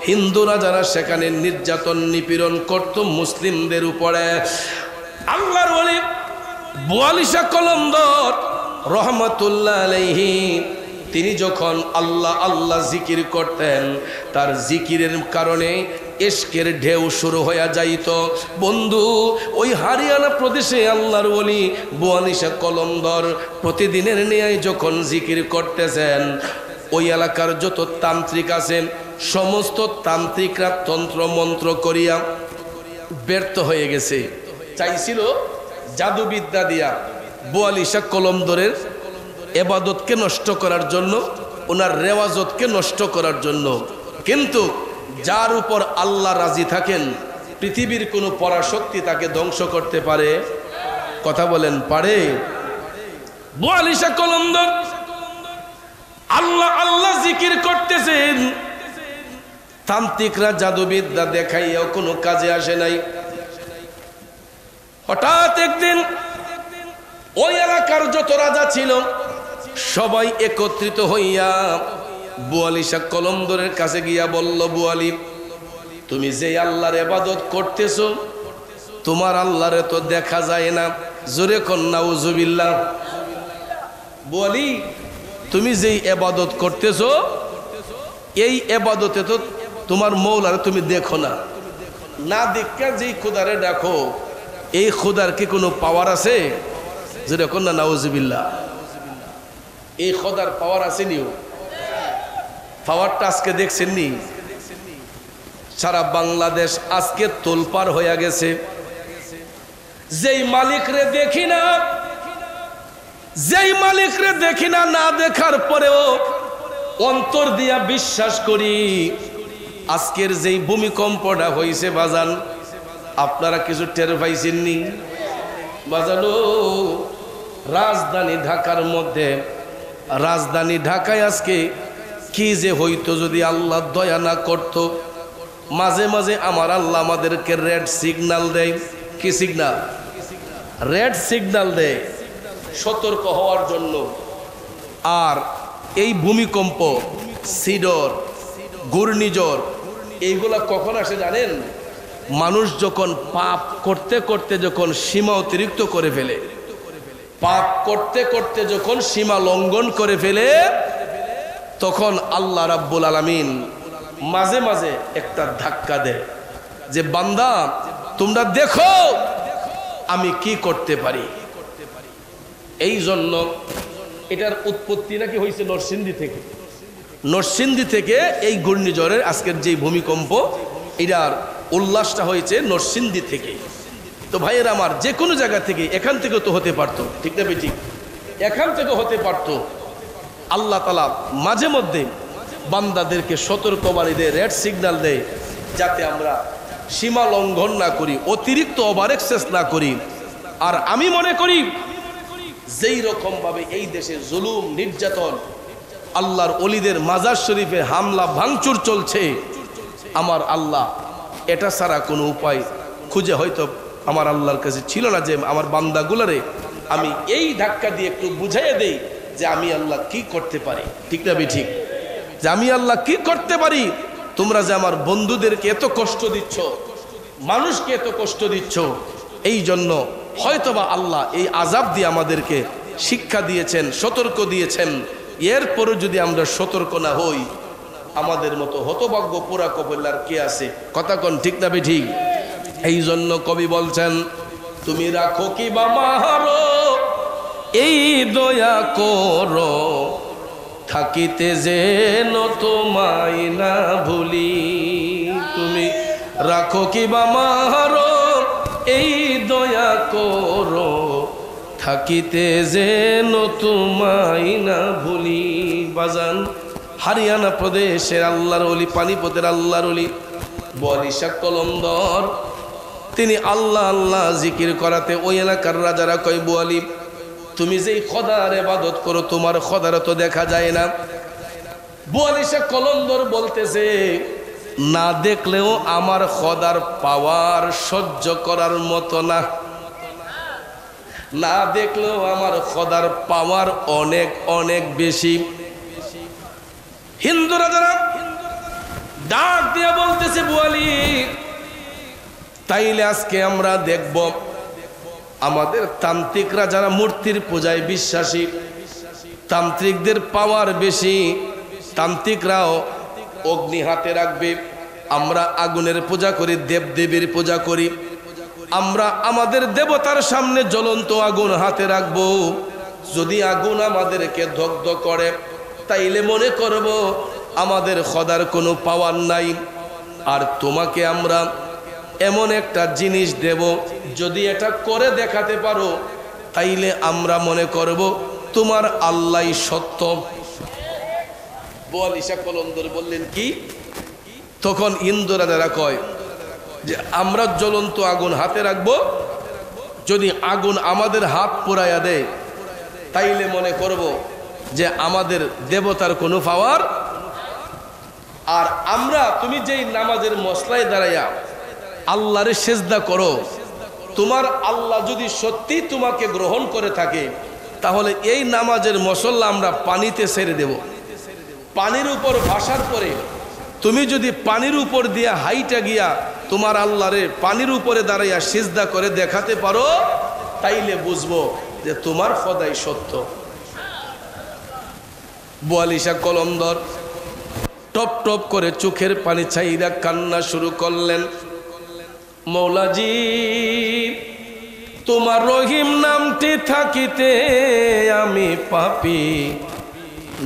Speaker 1: হিন্দু রাজারা সেখানে নির্যাতন নিপীড়ন করত মুসলিমদের উপরে। আল্লাহর ওলি বুয়ালি শাহ কলন্দর রহমাতুল্লাহ আলাইহি তিনি যখন আল্লাহ আল্লাহ জিকির করতেন, তার জিকিরের কারণে ইশকের ঢেউ শুরু হয়ে যাইত। বন্ধু, ওই হারিয়ানা প্রদেশে আল্লাহর ওলি বুয়ালি শাহ কলন্দর প্রতিদিনের ন্যায় যখন জিকির করতেছেন, ওই এলাকার যত তান্ত্রিক আছেন সমস্ত তান্ত্রিকরা তন্ত্র মন্ত্র করিয়া ব্যর্থ হয়ে গেছে। চাইছিল জাদুবিদ্যা দিয়া বুয়ালি শাহ কলন্দরের এবাদতকে নষ্ট করার জন্য, ওনার রেওয়াজতকে নষ্ট করার জন্য। কিন্তু যার উপর আল্লাহ রাজি থাকেন, পৃথিবীর কোনো পরাশক্তি তাকে ধ্বংস করতে পারে? কথা বলেন, পারে? বুয়ালি শাহ কলন্দর আল্লাহ আল্লাহ জিকির করতেছেন, তান্ত্রিকরা জাদুবিদ্যা দেখাইয়াও কোনো কাজে আসে নাই। হঠাৎ একদিন ওই এলাকার যত রাজা ছিল সবাই একত্রিত হইয়া বুয়ালি শাহ কলন্দরের কাছে গিয়া বলল, বুয়ালি, তুমি যে আল্লাহর ইবাদত করতেছো, তোমার আল্লাহরে তো দেখা যায় না। জোরে কন নাউজুবিল্লাহ। বুয়ালি, তুমি যে ইবাদত করতেছো, এই ইবাদতে তো তোমার মৌলারে তুমি দেখো না। না দেখা যেই খোদারে দেখো, এই খোদার কি কোনো পাওয়ার আছে? জোরে কন না নাউজুবিল্লাহ। এই খোদার পাওয়ার আছে নিও? পাওয়ারটা আজকে দেখছেন নি? সারা বাংলাদেশ আজকে তোলপার হয়ে গেছে। যেই মালিকরে দেখি না, যেই মালিকরে দেখি না, না দেখার পরেও অন্তর দিয়া বিশ্বাস করি। আজকের যেই ভূমিকম্পটা হয়েছে বাজান, আপনারা কিছু টের পাইছেননি বাজানো? রাজধানী ঢাকার মধ্যে, রাজধানী ঢাকায় আজকে কি যে হইতো যদি আল্লাহ দয়া না করত। মাঝে মাঝে আমার আল্লাহ আমাদেরকে রেড সিগন্যাল দেয়। কি সিগন্যাল? রেড সিগন্যাল দেয় সতর্ক হওয়ার জন্য। আর এই ভূমিকম্প, সিডর, ঘূর্ণিঝড়, এইগুলা কখন আসে জানেন? মানুষ যখন পাপ করতে করতে যখন সীমা অতিরিক্ত করে ফেলে, পাপ করতে করতে যখন সীমা লঙ্ঘন করে ফেলে, তখন আল্লাহ রাব্বুল আলামিন মাঝে মাঝে একটা ধাক্কা দেয় যে, বান্দা তোমরা দেখো আমি কি করতে পারি। এই জন্য এটার উৎপত্তি নাকি হয়েছে নরসিংদী থেকে। নরসিংদী থেকে এই ঘূর্ণিঝড়ের আজকের যে ভূমিকম্প, এটার উল্লাসটা হয়েছে নরসিংদী থেকে। তো ভাইয়ের আমার, যে কোনো জায়গা থেকে, এখান থেকেও তো হতে পারতো, ঠিক না বেঠিক? এখান থেকে হতে পারতো। আল্লাহ তাআলা মাঝে মধ্যে বান্দাদেরকে সতর্কবাণী দেয়, রেড সিগন্যাল দেয়, যাতে আমরা সীমা লঙ্ঘন না করি, অতিরিক্ত ওভার এক্সেস না করি। আর আমি মনে করি যেই রকম ভাবে এই দেশে জুলুম নির্যাতন, আল্লাহর ওলিদের মাজার শরীফে হামলা ভাঙচুর চলছে, আমার আল্লাহ এটা ছাড়া কোনো উপায় খুঁজে হয়তো আমার আল্লাহর কাছে ছিল না যে আমার বান্দাগুলারে আমি এই ধাক্কা দিয়ে একটু বুঝাইয়ে দেই যে আমি আল্লাহ কি করতে পারি। ঠিক না ঠিক? যে আমি আল্লাহ কি করতে পারি। তোমরা যে আমার বন্ধুদেরকে এত কষ্ট দিচ্ছ, মানুষকে এত কষ্ট দিচ্ছ, এই জন্য হয়তোবা আল্লাহ এই আযাব দিয়ে আমাদেরকে শিক্ষা দিয়েছেন, সতর্ক দিয়েছেন। এরপরও যদি আমরা সতর্ক না হই, আমাদের মতো হতভাগ্য পোড়া কপাল আর কে আছে? কথা কোন ঠিক না ঠিক? এই জন্য কবি বলছেন, তুমি রাখো কি বা মারো এই দয়া করো থাকিতে যেন তোমায় না ভুলি তুমি রাখো কি বা মারো এই দয়া করো থাকিতে যেন তোমায় না ভুলি বাজান হরিয়ানা প্রদেশের আল্লাহর ওলি পানিপতের আল্লাহর ওলি বোয়ালি শাহ কলন্দর তিনি আল্লাহ আল্লাহ জিকির করাতে ওই এলাকার রাজারা কয় বোয়ালি তুমি যেই খোদার ইবাদত করো তোমার খোদার তো দেখা যায় না বোয়ালি শাহ কলন্দর বলতেছে না দেখলেও আমার খোদার পাওয়ার সহ্য করার মতো না না দেখলেও আমার খোদার পাওয়ার অনেক অনেক বেশি হিন্দু রাজারা ডাক দিয়ে বলতেছে বোয়ালি তাইলে আজকে আমরা দেখব আমাদের তান্ত্রিকরা যারা মূর্তির পূজায় বিশ্বাসী তান্ত্রিকদের পাওয়ার বেশি তান্ত্রিকরাও অগ্নি হাতে রাখবে আমরা আগুনের পূজা করি দেবদেবীর পূজা করি আমরা আমাদের দেবতার সামনে জ্বলন্ত আগুন হাতে রাখব যদি আগুন আমাদেরকে দগ্ধ করে তাইলে মনে করব আমাদের খোদার কোনো পাওয়ার নাই আর তোমাকে আমরা এমন একটা জিনিস দেব যদি এটা করে দেখাতে পারো তাইলে আমরা মনে করব তোমার আল্লাহই সত্য বোয়ালি শাহ কলন্দর বললেন কি তখন হিন্দু রাজারা কয় যে আমরা জ্বলন্ত আগুন হাতে রাখবো যদি আগুন আমাদের হাত পোড়াইয়া দেয় তাইলে মনে করব যে আমাদের দেবতার কোনো পাওয়ার আর আমরা তুমি যেই নামাজের মশলায় দাঁড়াইয়া আল্লাহরে সেজদা করো তোমার আল্লাহ যদি সত্যি তোমাকে গ্রহণ করে থাকে তাহলে এই নামাজের মশলা আমরা পানিতে ছেড়ে দেব পানির উপর ভাসার পরে তুমি যদি পানির উপর দিয়া হাইটা গিয়া তোমার আল্লাহরে পানির উপরে দাঁড়াইয়া সিজদা করে দেখাতে পারো তাইলে বুঝবো যে তোমার খোদাই সত্য বোয়ালি শাহ কলন্দর টপ টপ করে চোখের পানি ছাইরা কান্না শুরু করলেন মৌলাজি তোমার রহিম নামটি থাকিতে আমি পাপী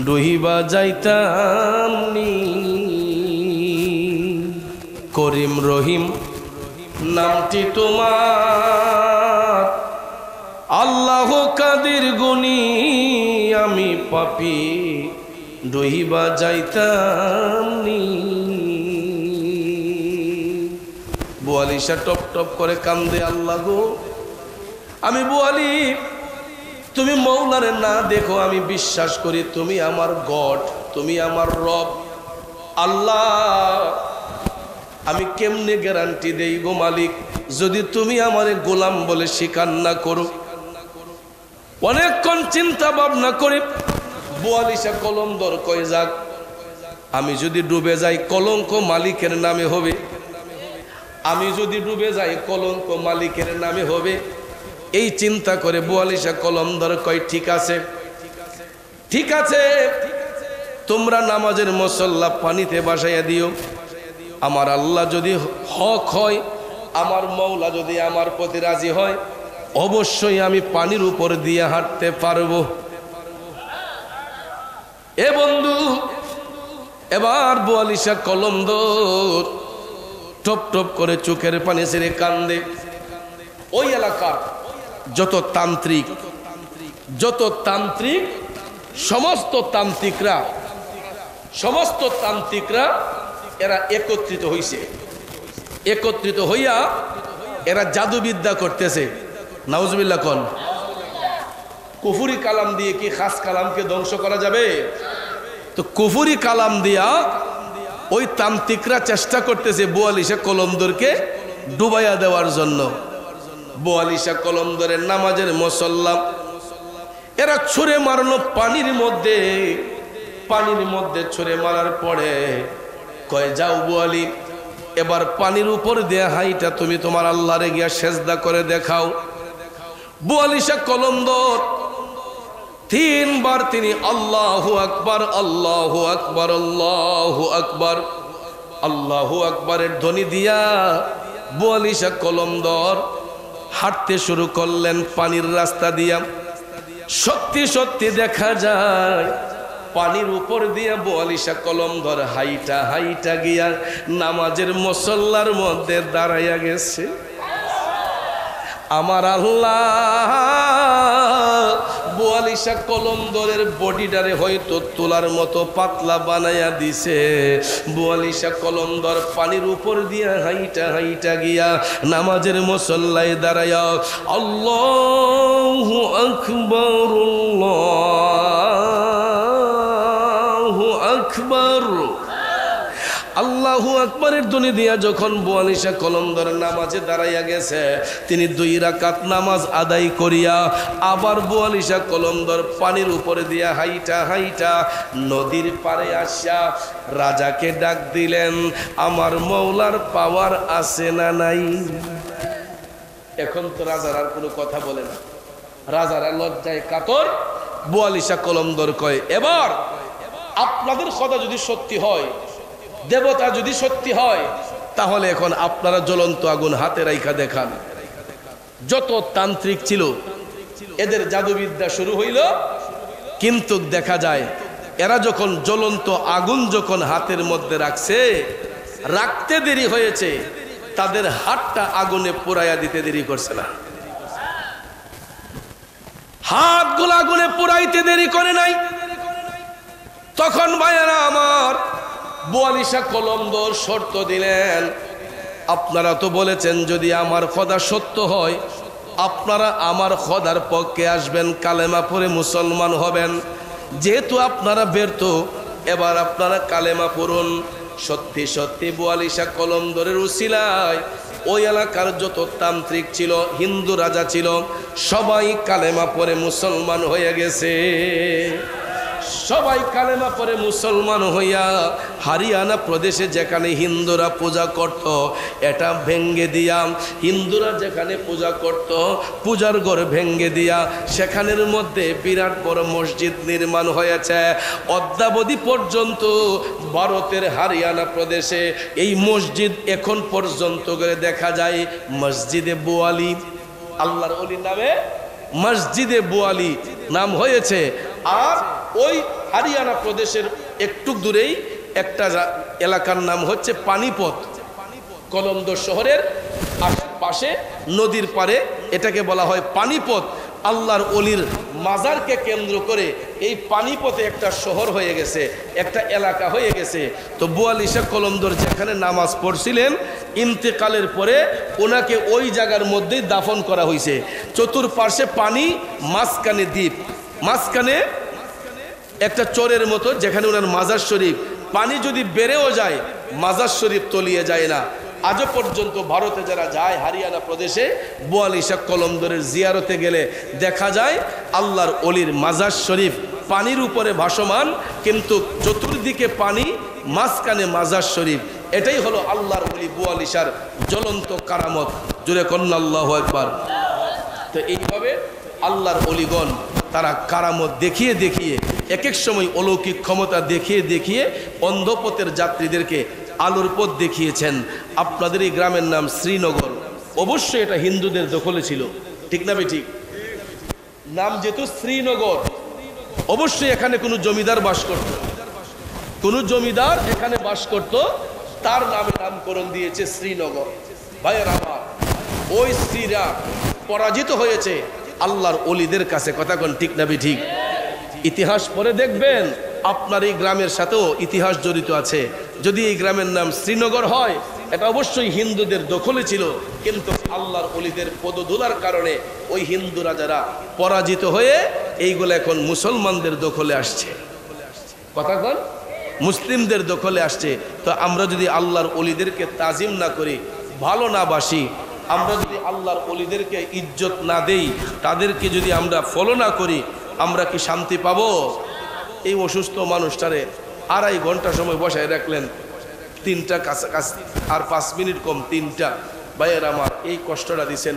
Speaker 1: ডুহিবা যাইতাম নি করিম রহিম নামটি তোমার আল্লাহ কাদের গুণী আমি পাপী ডুহিবা যাইতাম নি বোয়ালি শাহ টপ টপ করে কান্দে আল্লাহ গো আমি বোয়ালি তুমি মৌলারে না দেখো আমি বিশ্বাস করি তুমি আমার গড তুমি আমার রব আল্লাহ আমি কেমনে গ্যারান্টি দেই গো মালিক যদি তুমি আমারে গোলাম বলে স্বীকার না করো অনেকক্ষণ চিন্তা ভাবনা করে বোয়ালি শাহ কলন্দর কয় যাক আমি যদি ডুবে যাই কলঙ্ক মালিকের নামে হবে আমি যদি ডুবে যাই কলঙ্ক মালিকের নামে হবে এই চিন্তা করে বোয়ালি শাহ কলন্দর কয় ঠিক আছে তোমরা নামাজের মুসল্লা পানিতে বাসাইয়া দিও আমার আল্লাহ যদি হক হয় আমার মৌলা যদি আমার প্রতি রাজি হয় অবশ্যই আমি পানির উপর দিয়ে হাঁটতে পারবো এ বন্ধু এবার বোয়ালি শাহ কলন্দর টপ টপ করে চোখের পানি ছেড়ে কান্দে ওই এলাকার যত তান্ত্রিক সমস্ত তান্ত্রিকরা এরা একত্রিত হইয়া এরা জাদুবিদ্যা করতেছে নাউজুবিল্লাহ কোন কুফুরি কালাম দিয়ে কি খাস কালামকে ধ্বংস করা যাবে তো কুফুরি কালাম দিয়া ওই তান্ত্রিকরা চেষ্টা করতেছে বোয়ালি শাহ কলন্দরকে ডুবাইয়া দেওয়ার জন্য বোয়ালি শাহ কলন্দরের নামাজের মুসল্লা এরা ছুঁড়ে মারলো পানির মধ্যে ছুঁড়ে মারার পরে কয় যাও বোয়ালি এবার পানির উপর দিয়ে হাইটা তুমি তোমার আল্লাহরে গিয়া সেজদা করে দেখাও বোয়ালি শাহ কলন্দর তিনবার তিনি আল্লাহু আকবার আল্লাহু আকবার আল্লাহু আকবার আল্লাহু আকবারের ধ্বনি দিয়া বোয়ালি শাহ কলন্দর হাঁটতে শুরু করলেন পানির রাস্তা দিয়া। সত্যি সত্যি দেখা যায় পানির উপর দিয়া বোয়ালিশা কলমধর হাইটা হাইটা গিয়া নামাজের মুসল্লার মধ্যে দাঁড়াইয়া গেছে। আমার আল্লাহ বোয়ালিশা কলমধরের বডিটারে হয়তো তোলার মতো পাতলা বানাইয়া দিছে। বোয়ালিশা কলমধর পানির উপর দিয়া হাইটা হাইটা গিয়া নামাজের মুসল্লায় দাঁড়াইয়া আল্লাহু আকবার আল্লাহু আকবার আল্লাহু আকবারের ধ্বনি দিয়া যখন বোয়ালিশা কলমধর নামাজে দাঁড়াইয়া গেছে, তিনি 2 রাকাত নামাজ আদায় করিয়া আবার বোয়ালিশা কলমধর পানির উপরে দিয়া হাইটা হাইটা নদীর পারে আসা রাজাকে ডাক দিলেন, আমার মওলার পাওয়ার আছে না নাই? এখন তো রাজার আর কোনো কথা বলে না, রাজারা লজ্জায় কাতর। বোয়ালিশা কলমধর কয়, এবার আপনাদের কথা যদি সত্যি হয়, দেবতা যদি সত্যি হয়, তাহলে এখন আপনারা জ্বলন্ত আগুন হাতে রাইখা দেখান। যত তান্ত্রিক ছিল এদের জাদুবিদ্যা শুরু হইল, কিন্তু দেখা যায় এরা যখন জ্বলন্ত আগুন যখন হাতের মধ্যে রাখছে, রাখতে দেরি হয়েছে, তাদের হাতটা আগুনে পোড়াইয়া দিতে দেরি করছে না। হাতগুলো আগুনে পোড়াইতে দেরি করে নাই। তখন ভাইয়েরা আমার বোয়ালিশা কলমধর শর্ত দিলেন, আপনারা তো বলেছেন যদি আমার খোদা সত্য হয় আপনারা আমার খোদার পক্ষে আসবেন, কালেমা পড়ে মুসলমান হবেন। যেহেতু আপনারা ব্যর্থ, এবার আপনারা কালেমা পড়ুন। সত্যি সত্যি বোয়ালিশা কলমধরের উসিলায় ওই এলাকার যত তান্ত্রিক ছিল, হিন্দু রাজা ছিল, সবাই কালেমা পড়ে মুসলমান হয়ে গেছে। সবাই কালেমা পড়ে মুসলমান হইয়া হরিয়ানা প্রদেশে যেখানে হিন্দুরা পূজা করত এটা ভেঙ্গে দিয়া, হিন্দুরা যেখানে পূজা করত পূজার ঘর ভেঙ্গে দিয়া সেখানের মধ্যে বিরাট বড় মসজিদ নির্মাণ হয়েছে। অদ্যাবধি পর্যন্ত ভারতের হরিয়ানা প্রদেশে এই মসজিদ এখন পর্যন্ত করে দেখা যায় মসজিদে বোয়ালি, আল্লাহর ওলির নামে মসজিদে বোয়ালি নাম হয়েছে। আর ওই হরিয়ানা প্রদেশের একটু দূরেই একটা এলাকার নাম হচ্ছে পানিপত, কলমধর শহরের পাশে নদীর পারে এটাকে বলা হয় পানিপত। আল্লাহর ওলির মাজারকে কেন্দ্র করে এই পানিপথে একটা শহর হয়ে গেছে, একটা এলাকা হয়ে গেছে। তো বোয়ালিশা কলমধর যেখানে নামাজ পড়ছিলেন, ইন্তেকালের পরে ওনাকে ওই জায়গার মধ্যেই দাফন করা হয়েছে। চতুর্পার্শ্বে পানি, মাঝখানে দ্বীপ, মাঝখানে একটা চরের মতো যেখানে ওনার মাজার শরীফ। পানি যদি বেড়েও যায় মাজার শরীফ তলিয়ে যায় না। আজও পর্যন্ত ভারতে যারা যায় হরিয়ানা প্রদেশে বোয়ালিশা কলমধরের জিয়ারতে গেলে দেখা যায় আল্লাহর ওলির মাজার শরীফ পানির উপরে ভাসমান, কিন্তু চতুর্দিকে পানি, মাঝখানে মাজার শরীফ। এটাই হলো আল্লাহর ওলি বোয়ালিশার জ্বলন্ত কারামত। জুড়ে কন্যা আল্লাহু আকবার। তো এইভাবে আল্লাহর ওলিগণ তারা কারামত দেখিয়ে দেখিয়ে, এক এক সময় অলৌকিক ক্ষমতা দেখিয়ে দেখিয়ে অন্ধপথের যাত্রীদেরকে আলোর পথ দেখিয়েছেন। আপনাদের এই গ্রামের নাম শ্রীনগর, অবশ্যই এটা হিন্দুদের দখলে ছিল, ঠিক না ঠিক? নাম যেহেতু শ্রীনগর, অবশ্যই এখানে কোনো জমিদার বাস করত, কোনো জমিদার এখানে বাস করত, তার নামে নামকরণ দিয়েছে শ্রীনগর। ভাইয়ের আমার, ওই শ্রীরা পরাজিত হয়েছে আল্লাহর ওলিদের কাছে। কথা কোন ঠিক না ঠিক? ইতিহাস পরে দেখবেন আপনার এই গ্রামের সাথেও ইতিহাস জড়িত আছে। যদি এই গ্রামের নাম শ্রীনগর হয়, এটা অবশ্যই হিন্দুদের দখলে ছিল, কিন্তু আল্লাহর ওলিদের পদধূলার কারণে ওই হিন্দুরা যারা পরাজিত হয়ে এইগুলো এখন মুসলমানদের দখলে আসছে। কথা কোন? মুসলিমদের দখলে আসছে। তো আমরা যদি আল্লাহর ওলিদেরকে তাজিম না করি, ভালো না বাসি, আমরা যদি আল্লাহর ওলিদেরকে ইজ্জত না দেই, তাদেরকে যদি আমরা ফলো না করি, আমরা কি শান্তি পাবো? এই অসুস্থ মানুষটারে 2.5 ঘন্টা সময় বসায় রাখলেন, 3টা কাছাকাছি আর 5 মিনিট কম 3টা। ভাইয়ের আমার, এই কষ্টটা দিচ্ছেন